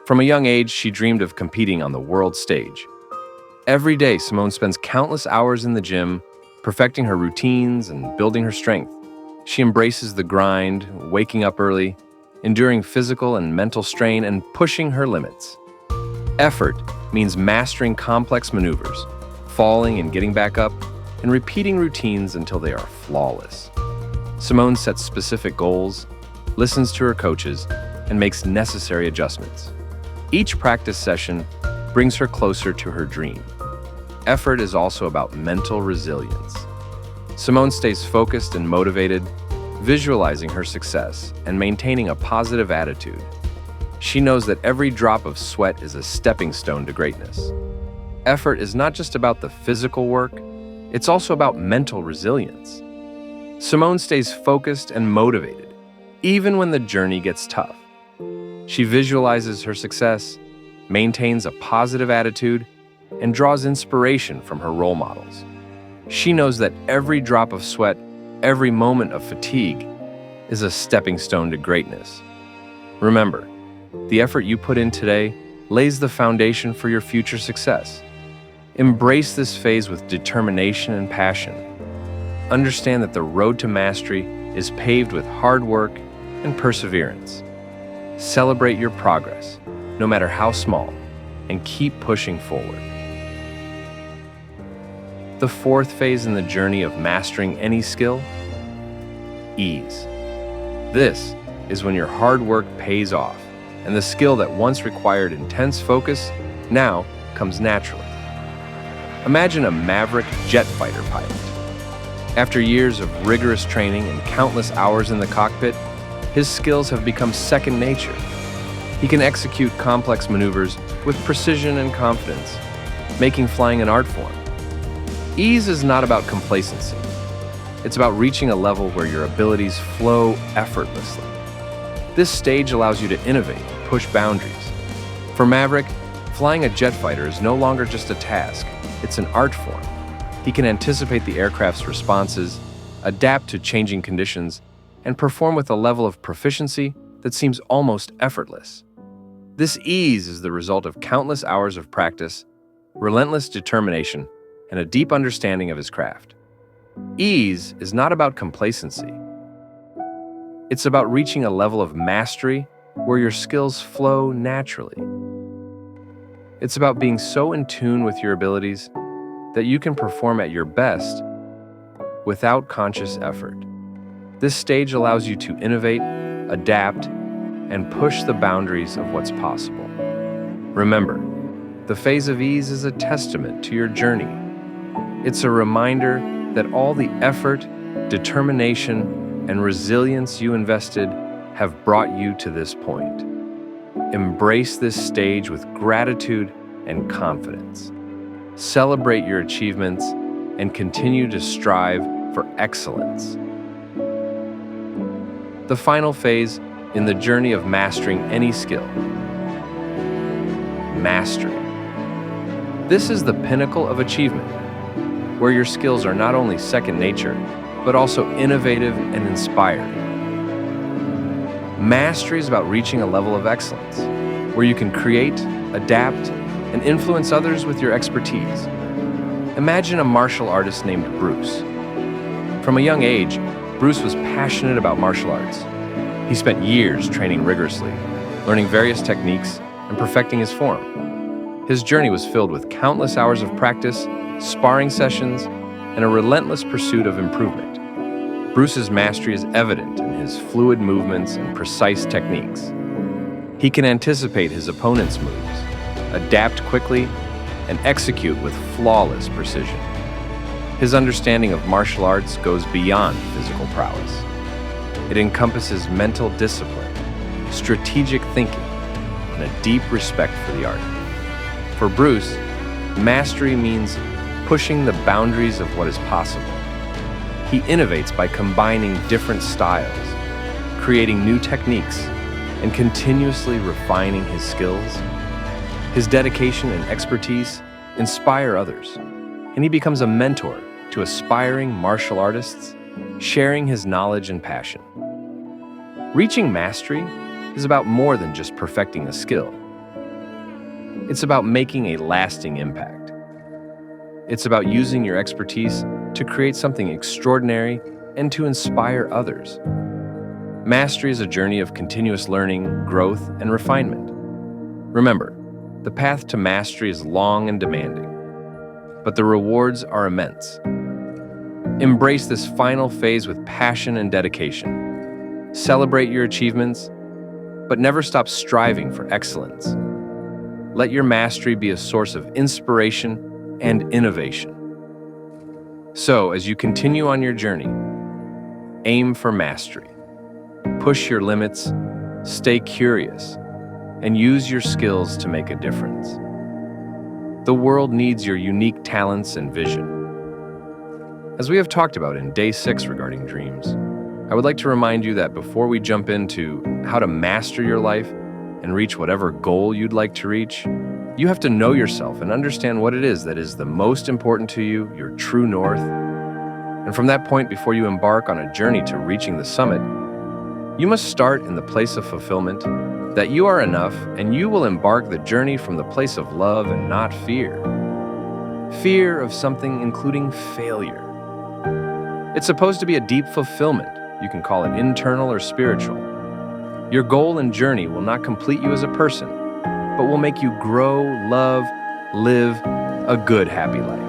From a young age, she dreamed of competing on the world stage. Every day, Simone spends countless hours in the gym, perfecting her routines and building her strength. She embraces the grind, waking up early, enduring physical and mental strain, and pushing her limits. Effort means mastering complex maneuvers, falling and getting back up, and repeating routines until they are flawless. Simone sets specific goals, listens to her coaches, and makes necessary adjustments. Each practice session brings her closer to her dream. Effort is also about mental resilience. Simone stays focused and motivated, visualizing her success and maintaining a positive attitude. She knows that every drop of sweat is a stepping stone to greatness. Effort is not just about the physical work, it's also about mental resilience. Simone stays focused and motivated, even when the journey gets tough. She visualizes her success, maintains a positive attitude, and draws inspiration from her role models. She knows that every drop of sweat, every moment of fatigue, is a stepping stone to greatness. Remember, the effort you put in today lays the foundation for your future success. Embrace this phase with determination and passion. Understand that the road to mastery is paved with hard work and perseverance. Celebrate your progress, no matter how small, and keep pushing forward. The fourth phase in the journey of mastering any skill: ease. This is when your hard work pays off, and the skill that once required intense focus now comes naturally. Imagine a maverick jet fighter pilot. After years of rigorous training and countless hours in the cockpit, his skills have become second nature. He can execute complex maneuvers with precision and confidence, making flying an art form. Ease is not about complacency. It's about reaching a level where your abilities flow effortlessly. This stage allows you to innovate and push boundaries. For Maverick, flying a jet fighter is no longer just a task, it's an art form. He can anticipate the aircraft's responses, adapt to changing conditions, and perform with a level of proficiency that seems almost effortless. This ease is the result of countless hours of practice, relentless determination, and a deep understanding of his craft. Ease is not about complacency. It's about reaching a level of mastery where your skills flow naturally. It's about being so in tune with your abilities that you can perform at your best without conscious effort. This stage allows you to innovate, adapt, and push the boundaries of what's possible. Remember, the phase of ease is a testament to your journey. It's a reminder that all the effort, determination, and resilience you invested have brought you to this point. Embrace this stage with gratitude and confidence. Celebrate your achievements and continue to strive for excellence. The final phase in the journey of mastering any skill. Mastery. This is the pinnacle of achievement, where your skills are not only second nature, but also innovative and inspiring. Mastery is about reaching a level of excellence, where you can create, adapt, and influence others with your expertise. Imagine a martial artist named Bruce. From a young age, Bruce was passionate about martial arts. He spent years training rigorously, learning various techniques, and perfecting his form. His journey was filled with countless hours of practice, sparring sessions, and a relentless pursuit of improvement. Bruce's mastery is evident in his fluid movements and precise techniques. He can anticipate his opponent's moves, adapt quickly, and execute with flawless precision. His understanding of martial arts goes beyond physical prowess. It encompasses mental discipline, strategic thinking, and a deep respect for the art. For Bruce, mastery means pushing the boundaries of what is possible. He innovates by combining different styles, creating new techniques, and continuously refining his skills. His dedication and expertise inspire others, and he becomes a mentor to aspiring martial artists, sharing his knowledge and passion. Reaching mastery is about more than just perfecting a skill. It's about making a lasting impact. It's about using your expertise to create something extraordinary and to inspire others. Mastery is a journey of continuous learning, growth, and refinement. Remember, the path to mastery is long and demanding, but the rewards are immense. Embrace this final phase with passion and dedication. Celebrate your achievements, but never stop striving for excellence. Let your mastery be a source of inspiration and innovation. So, as you continue on your journey, aim for mastery. Push your limits, stay curious, and use your skills to make a difference. The world needs your unique talents and vision. As we have talked about in Day 6 regarding dreams, I would like to remind you that before we jump into how to master your life and reach whatever goal you'd like to reach, you have to know yourself and understand what it is that is the most important to you, your true north. And from that point, before you embark on a journey to reaching the summit, you must start in the place of fulfillment, that you are enough, and you will embark the journey from the place of love and not fear. Fear of something including failure. It's supposed to be a deep fulfillment. You can call it internal or spiritual. Your goal and journey will not complete you as a person, but will make you grow, love, live a good, happy life.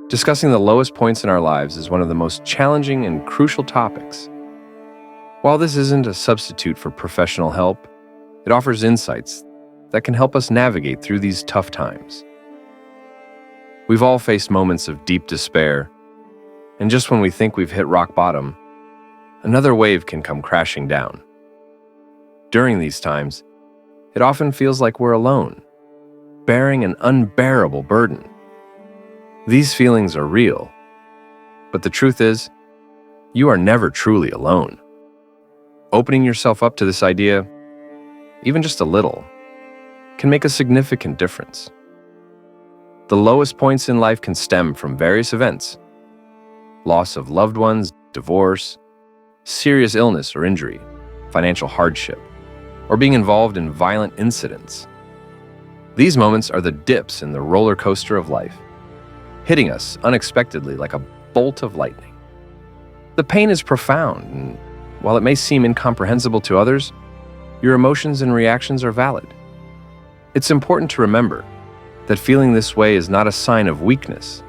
Discussing the lowest points in our lives is one of the most challenging and crucial topics. While this isn't a substitute for professional help, it offers insights that can help us navigate through these tough times. We've all faced moments of deep despair, and just when we think we've hit rock bottom, another wave can come crashing down. During these times, it often feels like we're alone, bearing an unbearable burden. These feelings are real, but the truth is, you are never truly alone. Opening yourself up to this idea, even just a little, can make a significant difference. The lowest points in life can stem from various events: loss of loved ones, divorce, serious illness or injury, financial hardship, or being involved in violent incidents. These moments are the dips in the roller coaster of life, hitting us unexpectedly like a bolt of lightning. The pain is profound, and while it may seem incomprehensible to others, your emotions and reactions are valid. It's important to remember that feeling this way is not a sign of weakness.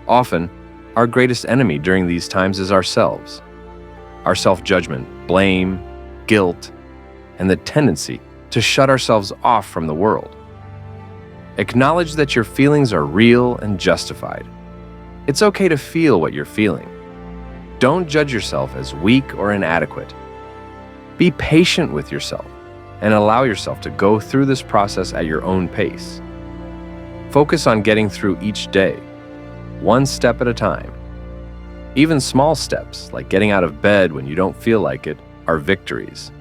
Often, our greatest enemy during these times is ourselves. Our self-judgment, blame, guilt, and the tendency to shut ourselves off from the world. Acknowledge that your feelings are real and justified. It's okay to feel what you're feeling. Don't judge yourself as weak or inadequate. Be patient with yourself and allow yourself to go through this process at your own pace. Focus on getting through each day, one step at a time. Even small steps, like getting out of bed when you don't feel like it, are victories.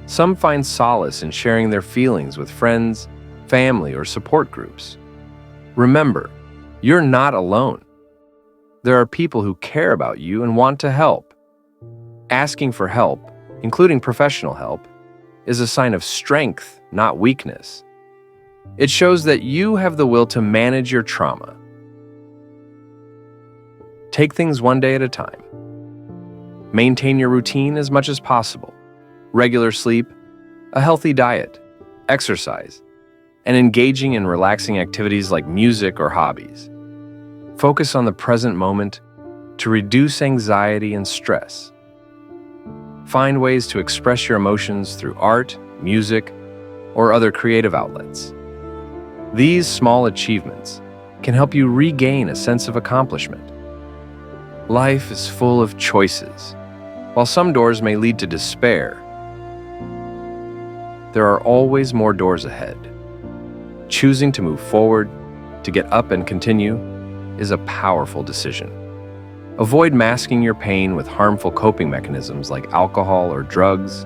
Some find solace in sharing their feelings with friends, family, or support groups. Remember, you're not alone. There are people who care about you and want to help. Asking for help, including professional help, is a sign of strength, not weakness. It shows that you have the will to manage your trauma. Take things one day at a time. Maintain your routine as much as possible. Regular sleep, a healthy diet, exercise, and engaging in relaxing activities like music or hobbies. Focus on the present moment to reduce anxiety and stress. Find ways to express your emotions through art, music, or other creative outlets. These small achievements can help you regain a sense of accomplishment. Life is full of choices. While some doors may lead to despair, there are always more doors ahead. Choosing to move forward, to get up and continue, is a powerful decision. Avoid masking your pain with harmful coping mechanisms like alcohol or drugs.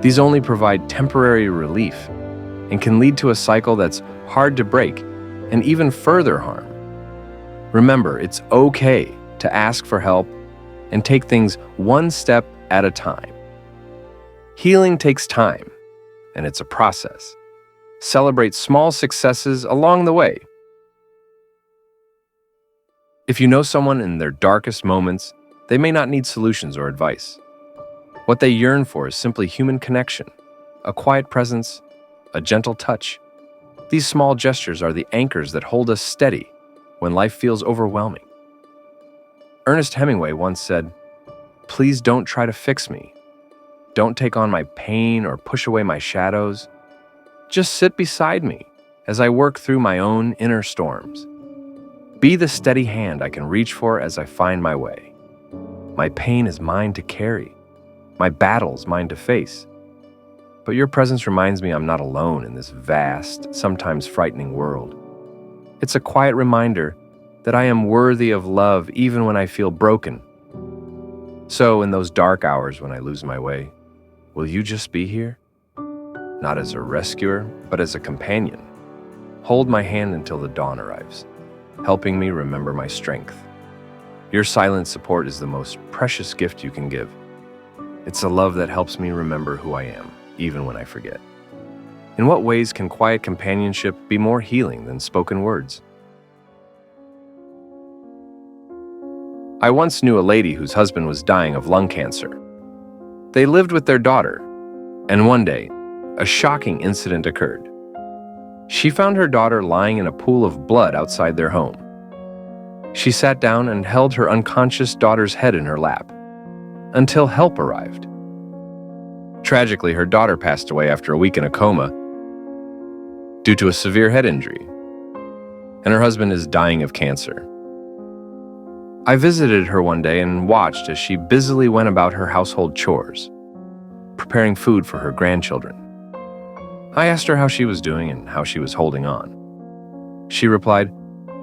These only provide temporary relief and can lead to a cycle that's hard to break and even further harm. Remember, it's okay to ask for help and take things one step at a time. Healing takes time, and it's a process. Celebrate small successes along the way. If you know someone in their darkest moments, they may not need solutions or advice. What they yearn for is simply human connection, a quiet presence, a gentle touch. These small gestures are the anchors that hold us steady when life feels overwhelming. Ernest Hemingway once said, "Please don't try to fix me. Don't take on my pain or push away my shadows. Just sit beside me as I work through my own inner storms. Be the steady hand I can reach for as I find my way. My pain is mine to carry. My battles mine to face. But your presence reminds me I'm not alone in this vast, sometimes frightening world. It's a quiet reminder that I am worthy of love even when I feel broken. So in those dark hours when I lose my way, will you just be here? Not as a rescuer, but as a companion. Hold my hand until the dawn arrives, helping me remember my strength. Your silent support is the most precious gift you can give. It's a love that helps me remember who I am, even when I forget." In what ways can quiet companionship be more healing than spoken words? I once knew a lady whose husband was dying of lung cancer. They lived with their daughter, and one day, a shocking incident occurred. She found her daughter lying in a pool of blood outside their home. She sat down and held her unconscious daughter's head in her lap until help arrived. Tragically, her daughter passed away after a week in a coma due to a severe head injury, and her husband is dying of cancer. I visited her one day and watched as she busily went about her household chores, preparing food for her grandchildren. I asked her how she was doing and how she was holding on. She replied,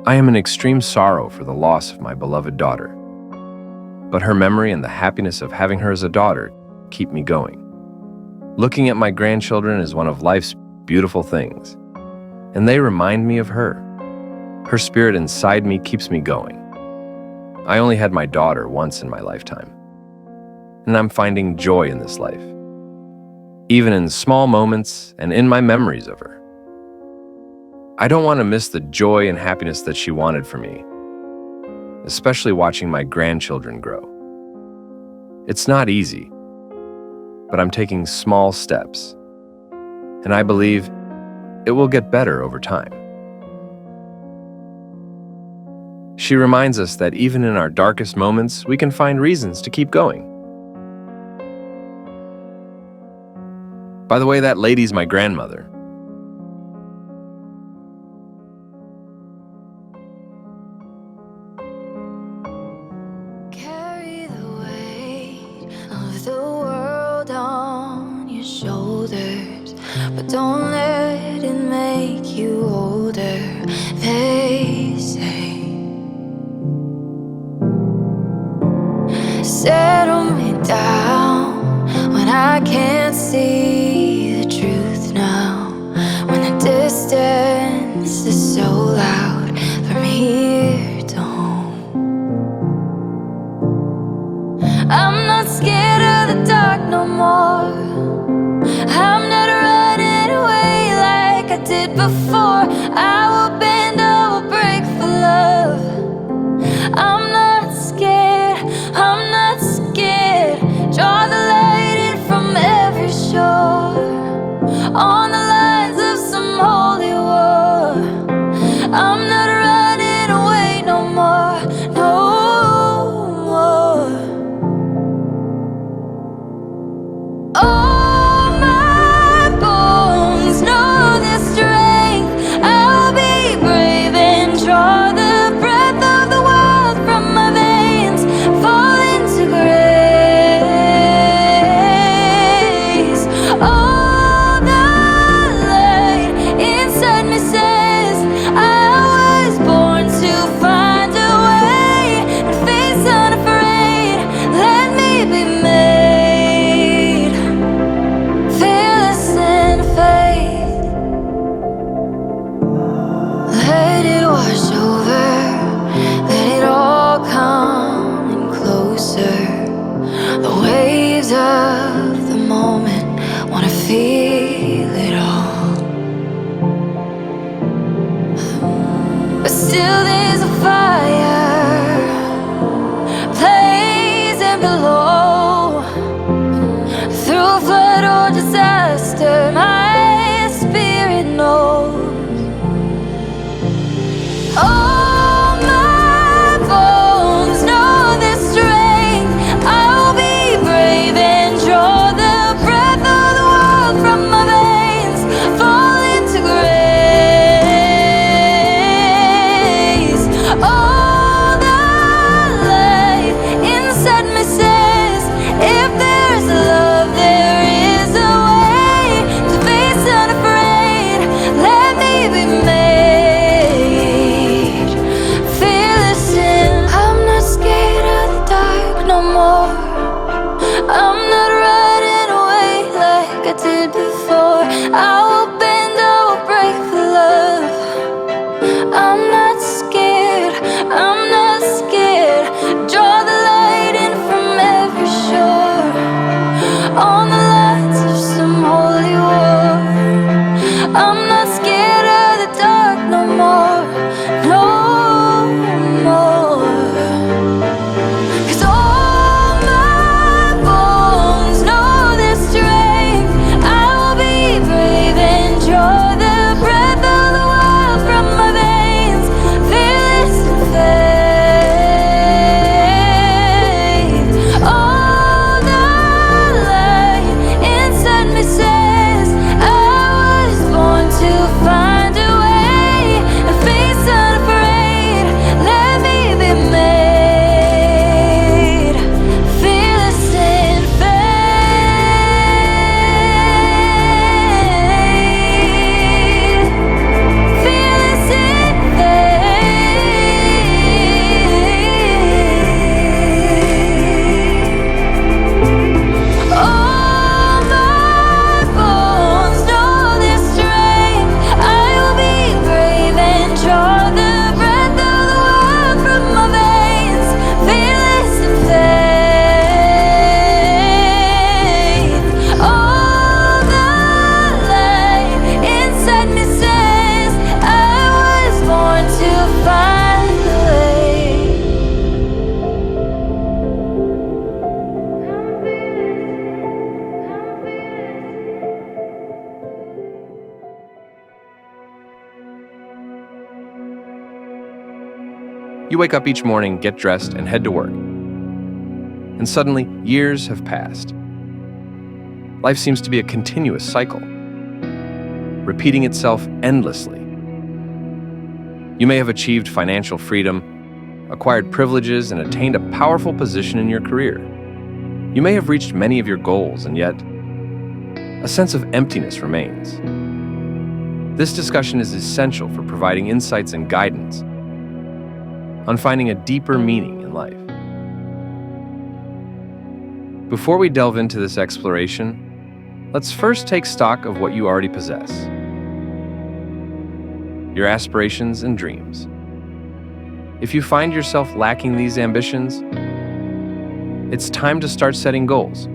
"I am in extreme sorrow for the loss of my beloved daughter, but her memory and the happiness of having her as a daughter keep me going. Looking at my grandchildren is one of life's beautiful things, and they remind me of her. Her spirit inside me keeps me going. I only had my daughter once in my lifetime, and I'm finding joy in this life, even in small moments and in my memories of her. I don't want to miss the joy and happiness that she wanted for me, especially watching my grandchildren grow. It's not easy, but I'm taking small steps, and I believe it will get better over time. She reminds us that even in our darkest moments, we can find reasons to keep going. By the way, that lady's my grandmother. Carry the weight of the world on your shoulders, but don't let it make you older. They say, settle me down when I can't see the truth now, when the distance is so loud from here to home. I'm not scared of the dark no more. I'm not running away like I did before. I will bend, I will break for love. I'm not scared, I'm not scared. Draw the light in from every shore, on the lines of some holy war. I'm not running away no more, no more. All my bones know their strength. I'll be brave and draw the breath of the world from my veins, fall into grace. All the light inside me says I was born to find a way and face unafraid. Let me be made fearless in faith. Let it wash over, let it all come in closer. The waves of the moment, wanna feel it all. But still there's a fire blazing below. Through flood or disaster, my spirit knows. All my bones know their strength. I'll be brave and draw the breath of the world from my veins, fall into grace. All the light inside me says, if there's love, there is a way to face unafraid. Let me be made fearless in. I'm not scared of the dark no more. I'm not running away like I did before. I will bend, I will break for love. I'm not scared, I'm not scared. Draw the light in from every shore, on the lines of some holy war. I'm not scared of the dark no more, no more. 'Cause all my bones know their strength. I will be brave and draw the breath of the world from my veins, You wake up each morning, get dressed, and head to work. And suddenly, years have passed. Life seems to be a continuous cycle, repeating itself endlessly. You may have achieved financial freedom, acquired privileges, and attained a powerful position in your career. You may have reached many of your goals, and yet a sense of emptiness remains. This discussion is essential for providing insights and guidance on finding a deeper meaning in life. Before we delve into this exploration, let's first take stock of what you already possess: your aspirations and dreams. If you find yourself lacking these ambitions, it's time to start setting goals.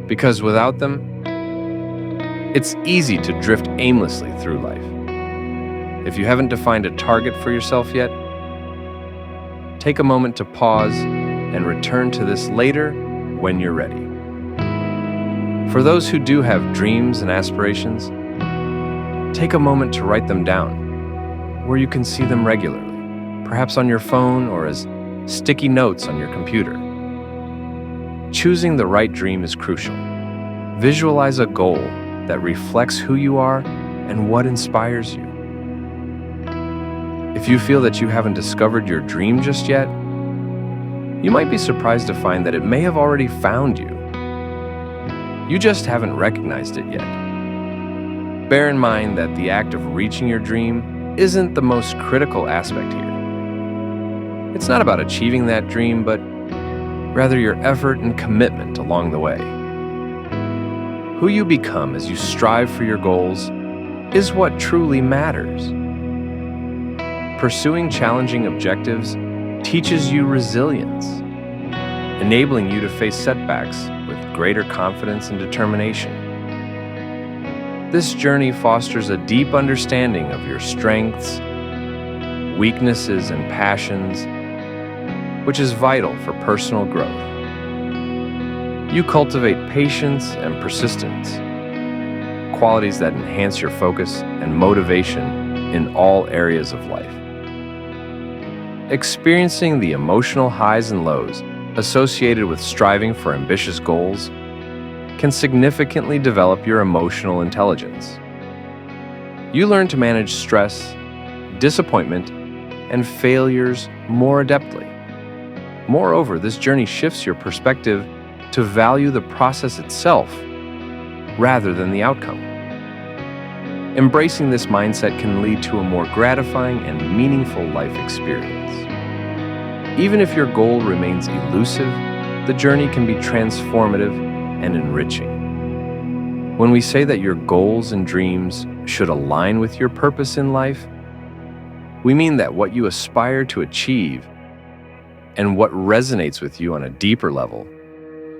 Because without them, it's easy to drift aimlessly through life. If you haven't defined a target for yourself yet, take a moment to pause and return to this later when you're ready. For those who do have dreams and aspirations, take a moment to write them down where you can see them regularly, perhaps on your phone or as sticky notes on your computer. Choosing the right dream is crucial. Visualize a goal that reflects who you are and what inspires you. If you feel that you haven't discovered your dream just yet, you might be surprised to find that it may have already found you. You just haven't recognized it yet. Bear in mind that the act of reaching your dream isn't the most critical aspect here. It's not about achieving that dream, but rather your effort and commitment along the way. Who you become as you strive for your goals is what truly matters. Pursuing challenging objectives teaches you resilience, enabling you to face setbacks with greater confidence and determination. This journey fosters a deep understanding of your strengths, weaknesses, and passions, which is vital for personal growth. You cultivate patience and persistence, qualities that enhance your focus and motivation in all areas of life. Experiencing the emotional highs and lows associated with striving for ambitious goals can significantly develop your emotional intelligence. You learn to manage stress, disappointment, and failures more adeptly. Moreover, this journey shifts your perspective to value the process itself rather than the outcome. Embracing this mindset can lead to a more gratifying and meaningful life experience. Even if your goal remains elusive, the journey can be transformative and enriching. When we say that your goals and dreams should align with your purpose in life, we mean that what you aspire to achieve and what resonates with you on a deeper level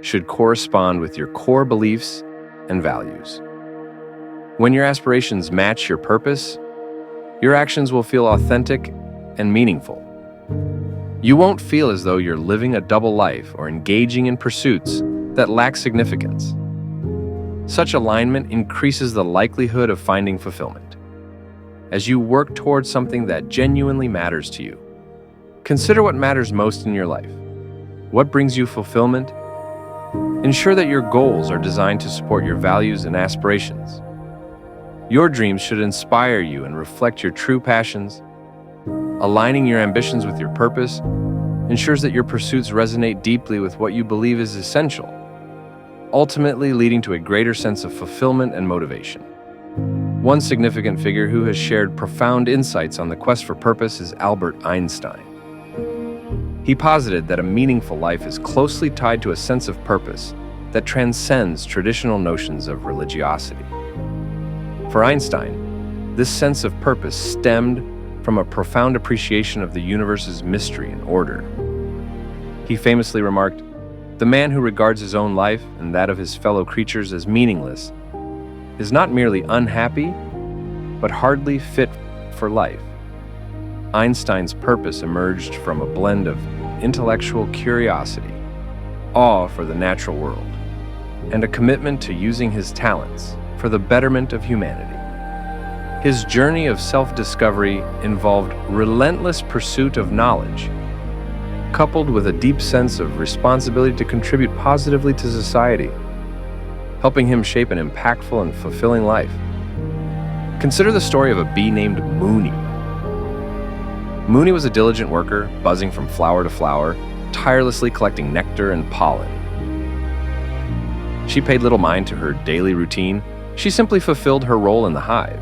should correspond with your core beliefs and values. When your aspirations match your purpose, your actions will feel authentic and meaningful. You won't feel as though you're living a double life or engaging in pursuits that lack significance. Such alignment increases the likelihood of finding fulfillment. As you work towards something that genuinely matters to you, consider what matters most in your life. What brings you fulfillment? Ensure that your goals are designed to support your values and aspirations. Your dreams should inspire you and reflect your true passions. Aligning your ambitions with your purpose ensures that your pursuits resonate deeply with what you believe is essential, ultimately leading to a greater sense of fulfillment and motivation. One significant figure who has shared profound insights on the quest for purpose is Albert Einstein. He posited that a meaningful life is closely tied to a sense of purpose that transcends traditional notions of religiosity. For Einstein, this sense of purpose stemmed from a profound appreciation of the universe's mystery and order. He famously remarked, "The man who regards his own life and that of his fellow creatures as meaningless is not merely unhappy, but hardly fit for life." Einstein's purpose emerged from a blend of intellectual curiosity, awe for the natural world, and a commitment to using his talents for the betterment of humanity. His journey of self-discovery involved relentless pursuit of knowledge, coupled with a deep sense of responsibility to contribute positively to society, helping him shape an impactful and fulfilling life. Consider the story of a bee named Mooney. Mooney was a diligent worker, buzzing from flower to flower, tirelessly collecting nectar and pollen. She paid little mind to her daily routine. She simply fulfilled her role in the hive.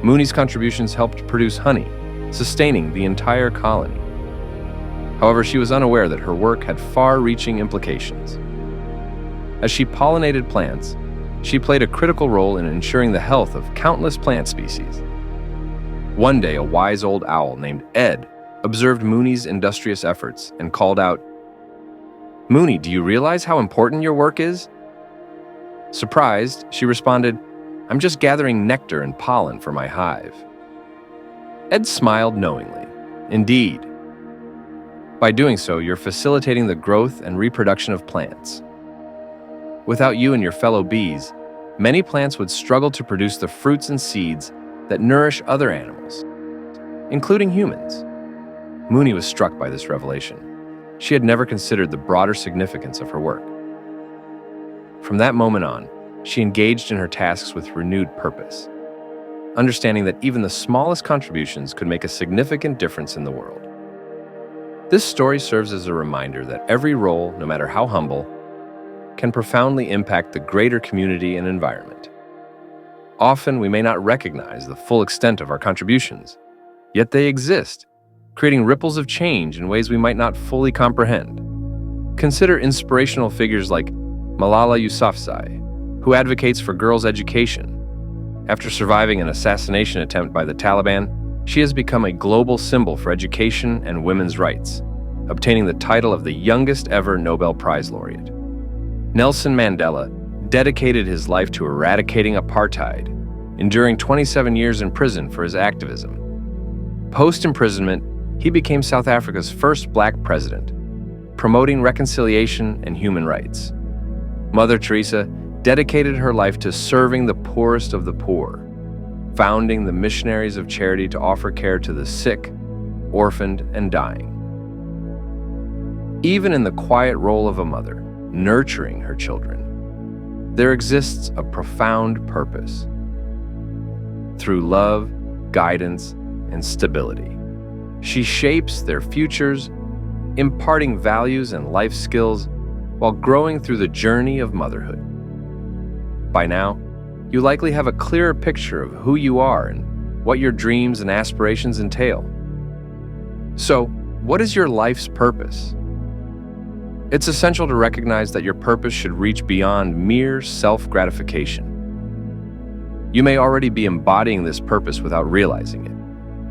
Mooney's contributions helped produce honey, sustaining the entire colony. However, she was unaware that her work had far-reaching implications. As she pollinated plants, she played a critical role in ensuring the health of countless plant species. One day, a wise old owl named Ed observed Mooney's industrious efforts and called out, "Mooney, do you realize how important your work is?" Surprised, she responded, "I'm just gathering nectar and pollen for my hive." Ed smiled knowingly. "Indeed. By doing so, you're facilitating the growth and reproduction of plants. Without you and your fellow bees, many plants would struggle to produce the fruits and seeds that nourish other animals, including humans." Mooney was struck by this revelation. She had never considered the broader significance of her work. From that moment on, she engaged in her tasks with renewed purpose, understanding that even the smallest contributions could make a significant difference in the world. This story serves as a reminder that every role, no matter how humble, can profoundly impact the greater community and environment. Often, we may not recognize the full extent of our contributions, yet they exist, creating ripples of change in ways we might not fully comprehend. Consider inspirational figures like Malala Yousafzai, who advocates for girls' education. After surviving an assassination attempt by the Taliban, she has become a global symbol for education and women's rights, obtaining the title of the youngest ever Nobel Prize laureate. Nelson Mandela dedicated his life to eradicating apartheid, enduring 27 years in prison for his activism. Post-imprisonment, he became South Africa's first black president, promoting reconciliation and human rights. Mother Teresa dedicated her life to serving the poorest of the poor, founding the Missionaries of Charity to offer care to the sick, orphaned, and dying. Even in the quiet role of a mother, nurturing her children, there exists a profound purpose. Through love, guidance, and stability, she shapes their futures, imparting values and life skills while growing through the journey of motherhood. By now, you likely have a clearer picture of who you are and what your dreams and aspirations entail. So, what is your life's purpose? It's essential to recognize that your purpose should reach beyond mere self-gratification. You may already be embodying this purpose without realizing it.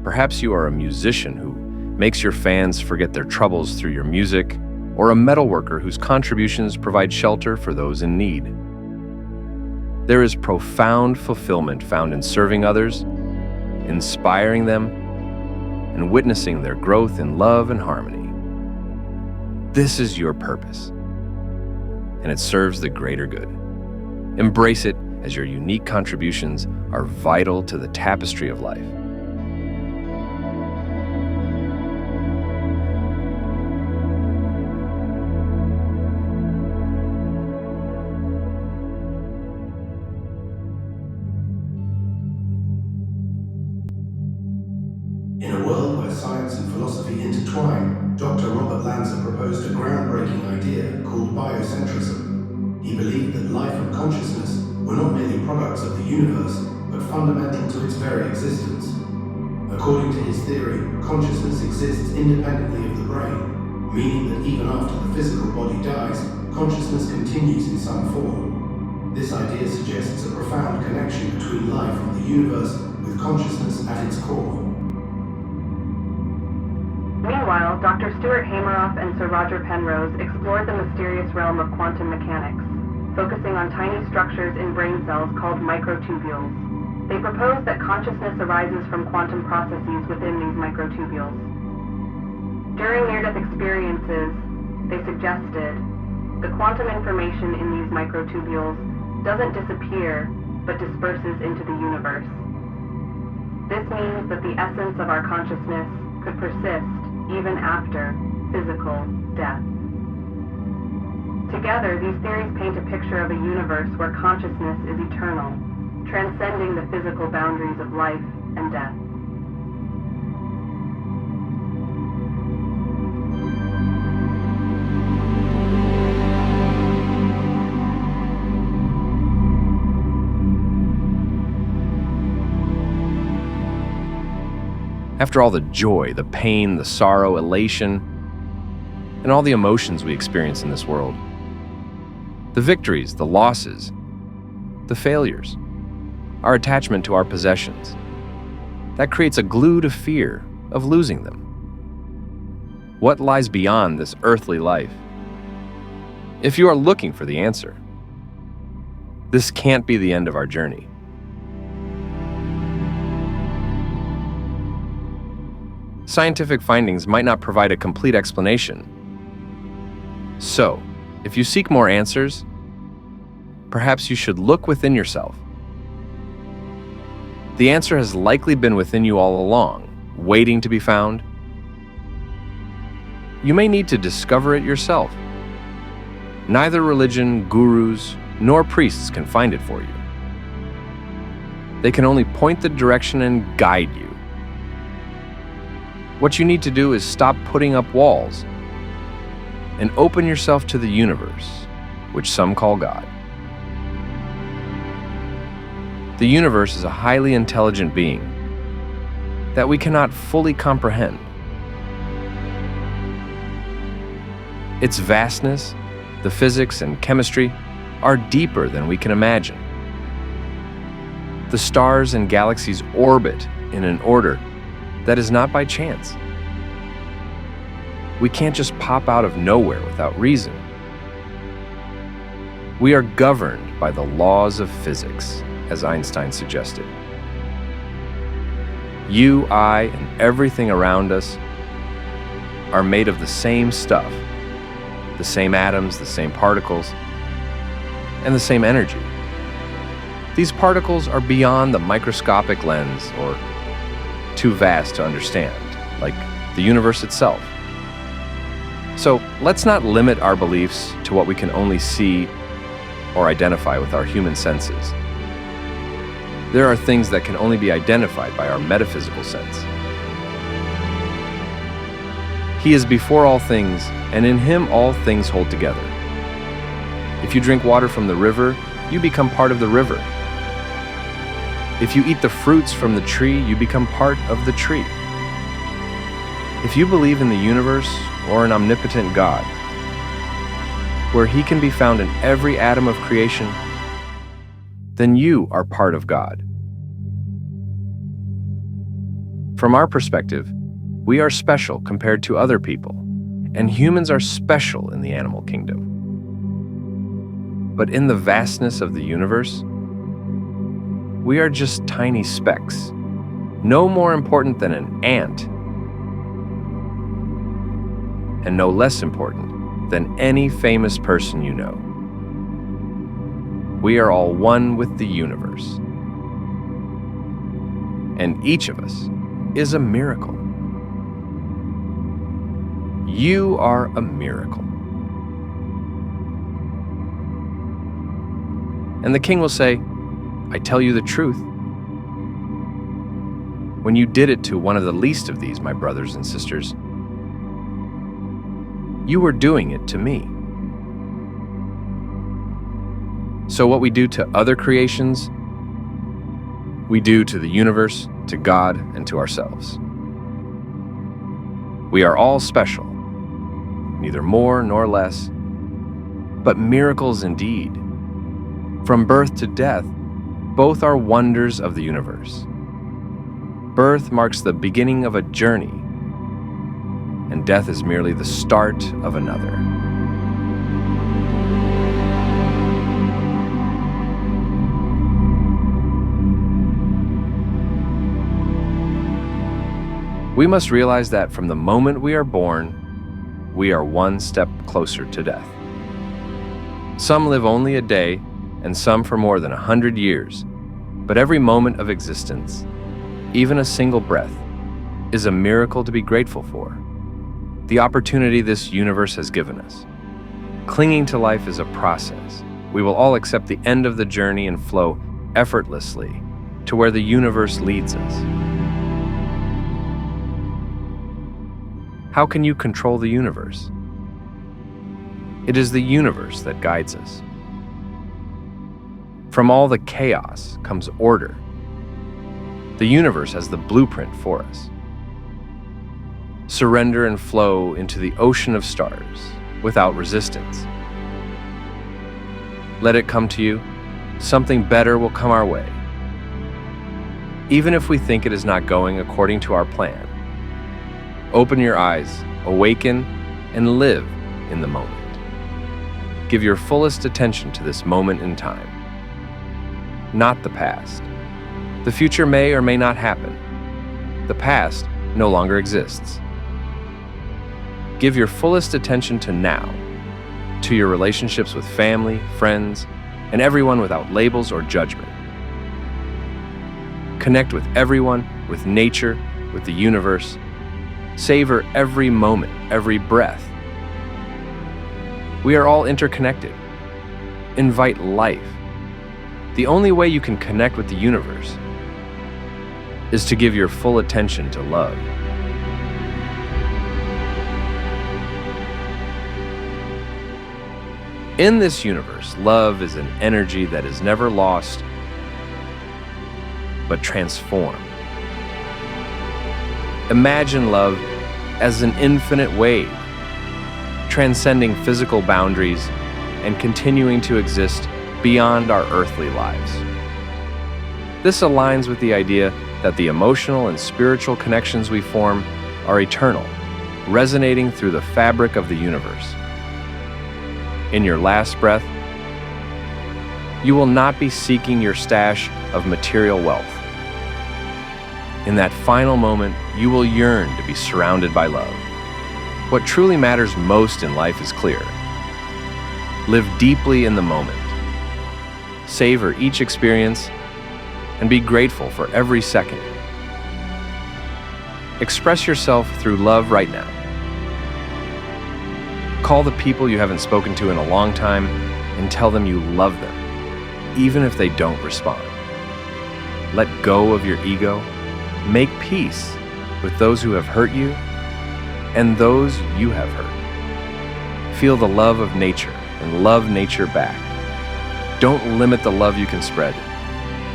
Perhaps you are a musician who makes your fans forget their troubles through your music, or a metalworker whose contributions provide shelter for those in need. There is profound fulfillment found in serving others, inspiring them, and witnessing their growth in love and harmony. This is your purpose, and it serves the greater good. Embrace it as your unique contributions are vital to the tapestry of life. In a world where science and philosophy intertwine, Dr. Robert Lanza proposed a groundbreaking idea called biocentrism. He believed that life and consciousness were not merely products of the universe, but fundamental to its very existence. According to his theory, consciousness exists independently of the brain, meaning that even after the physical body dies, consciousness continues in some form. This idea suggests a profound connection between life and the universe, with consciousness at its core. Meanwhile, Dr. Stuart Hameroff and Sir Roger Penrose explored the mysterious realm of quantum mechanics, focusing on tiny structures in brain cells called microtubules. They proposed that consciousness arises from quantum processes within these microtubules. During near-death experiences, they suggested, the quantum information in these microtubules doesn't disappear, but disperses into the universe. This means that the essence of our consciousness could persist even after physical death. Together, these theories paint a picture of a universe where consciousness is eternal, transcending the physical boundaries of life and death. After all the joy, the pain, the sorrow, elation, and all the emotions we experience in this world, the victories, the losses, the failures, our attachment to our possessions, that creates a glue to fear of losing them. What lies beyond this earthly life? If you are looking for the answer, this can't be the end of our journey. Scientific findings might not provide a complete explanation. So, if you seek more answers, perhaps you should look within yourself. The answer has likely been within you all along, waiting to be found. You may need to discover it yourself. Neither religion, gurus, nor priests can find it for you. They can only point the direction and guide you. What you need to do is stop putting up walls and open yourself to the universe, which some call God. The universe is a highly intelligent being that we cannot fully comprehend. Its vastness, the physics and chemistry, are deeper than we can imagine. The stars and galaxies orbit in an order that is not by chance. We can't just pop out of nowhere without reason. We are governed by the laws of physics, as Einstein suggested. You, I, and everything around us are made of the same stuff, the same atoms, the same particles, and the same energy. These particles are beyond the microscopic lens or too vast to understand, like the universe itself. So let's not limit our beliefs to what we can only see or identify with our human senses. There are things that can only be identified by our metaphysical sense. He is before all things, and in him all things hold together. If you drink water from the river, you become part of the river. If you eat the fruits from the tree, you become part of the tree. If you believe in the universe or an omnipotent God, where he can be found in every atom of creation, then you are part of God. From our perspective, we are special compared to other people, and humans are special in the animal kingdom. But in the vastness of the universe, we are just tiny specks, no more important than an ant, and no less important than any famous person you know. We are all one with the universe, and each of us is a miracle. You are a miracle. And the king will say, I tell you the truth. When you did it to one of the least of these, my brothers and sisters, you were doing it to me. So what we do to other creations, we do to the universe, to God, and to ourselves. We are all special, neither more nor less, but miracles indeed. From birth to death, both are wonders of the universe. Birth marks the beginning of a journey, and death is merely the start of another. We must realize that from the moment we are born, we are one step closer to death. Some live only a day, and some for more than 100 years, but every moment of existence even a single breath, is a miracle to be grateful for. The opportunity this universe has given us. Clinging to life is a process. We will all accept the end of the journey and flow effortlessly to where the universe leads us. How can you control the universe? It is the universe that guides us. From all the chaos comes order. The universe has the blueprint for us. Surrender and flow into the ocean of stars without resistance. Let it come to you. Something better will come our way. Even if we think it is not going according to our plan, open your eyes, awaken, and live in the moment. Give your fullest attention to this moment in time, not the past. The future may or may not happen. The past no longer exists. Give your fullest attention to now, to your relationships with family, friends, and everyone without labels or judgment. Connect with everyone, with nature, with the universe. Savor every moment, every breath. We are all interconnected. Invite life. The only way you can connect with the universe is to give your full attention to love. In this universe, love is an energy that is never lost, but transformed. Imagine love as an infinite wave, transcending physical boundaries and continuing to exist beyond our earthly lives. This aligns with the idea that the emotional and spiritual connections we form are eternal, resonating through the fabric of the universe. In your last breath, you will not be seeking your stash of material wealth. In that final moment, you will yearn to be surrounded by love. What truly matters most in life is clear. Live deeply in the moment. Savor each experience and be grateful for every second. Express yourself through love right now. Call the people you haven't spoken to in a long time and tell them you love them, even if they don't respond. Let go of your ego. Make peace with those who have hurt you and those you have hurt. Feel the love of nature and love nature back. Don't limit the love you can spread.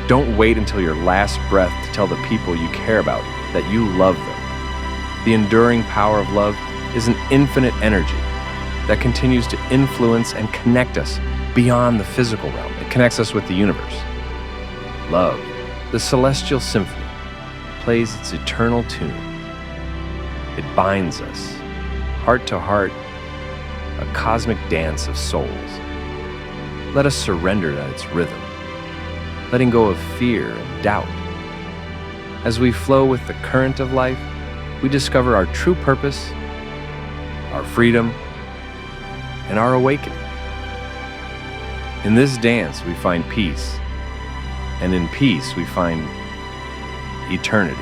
Don't wait until your last breath to tell the people you care about that you love them. The enduring power of love is an infinite energy that continues to influence and connect us beyond the physical realm. It connects us with the universe. Love, the celestial symphony, plays its eternal tune. It binds us, heart to heart, a cosmic dance of souls. Let us surrender to its rhythm, letting go of fear and doubt. As we flow with the current of life, we discover our true purpose, our freedom, and our awakening. In this dance, we find peace, and in peace, we find eternity.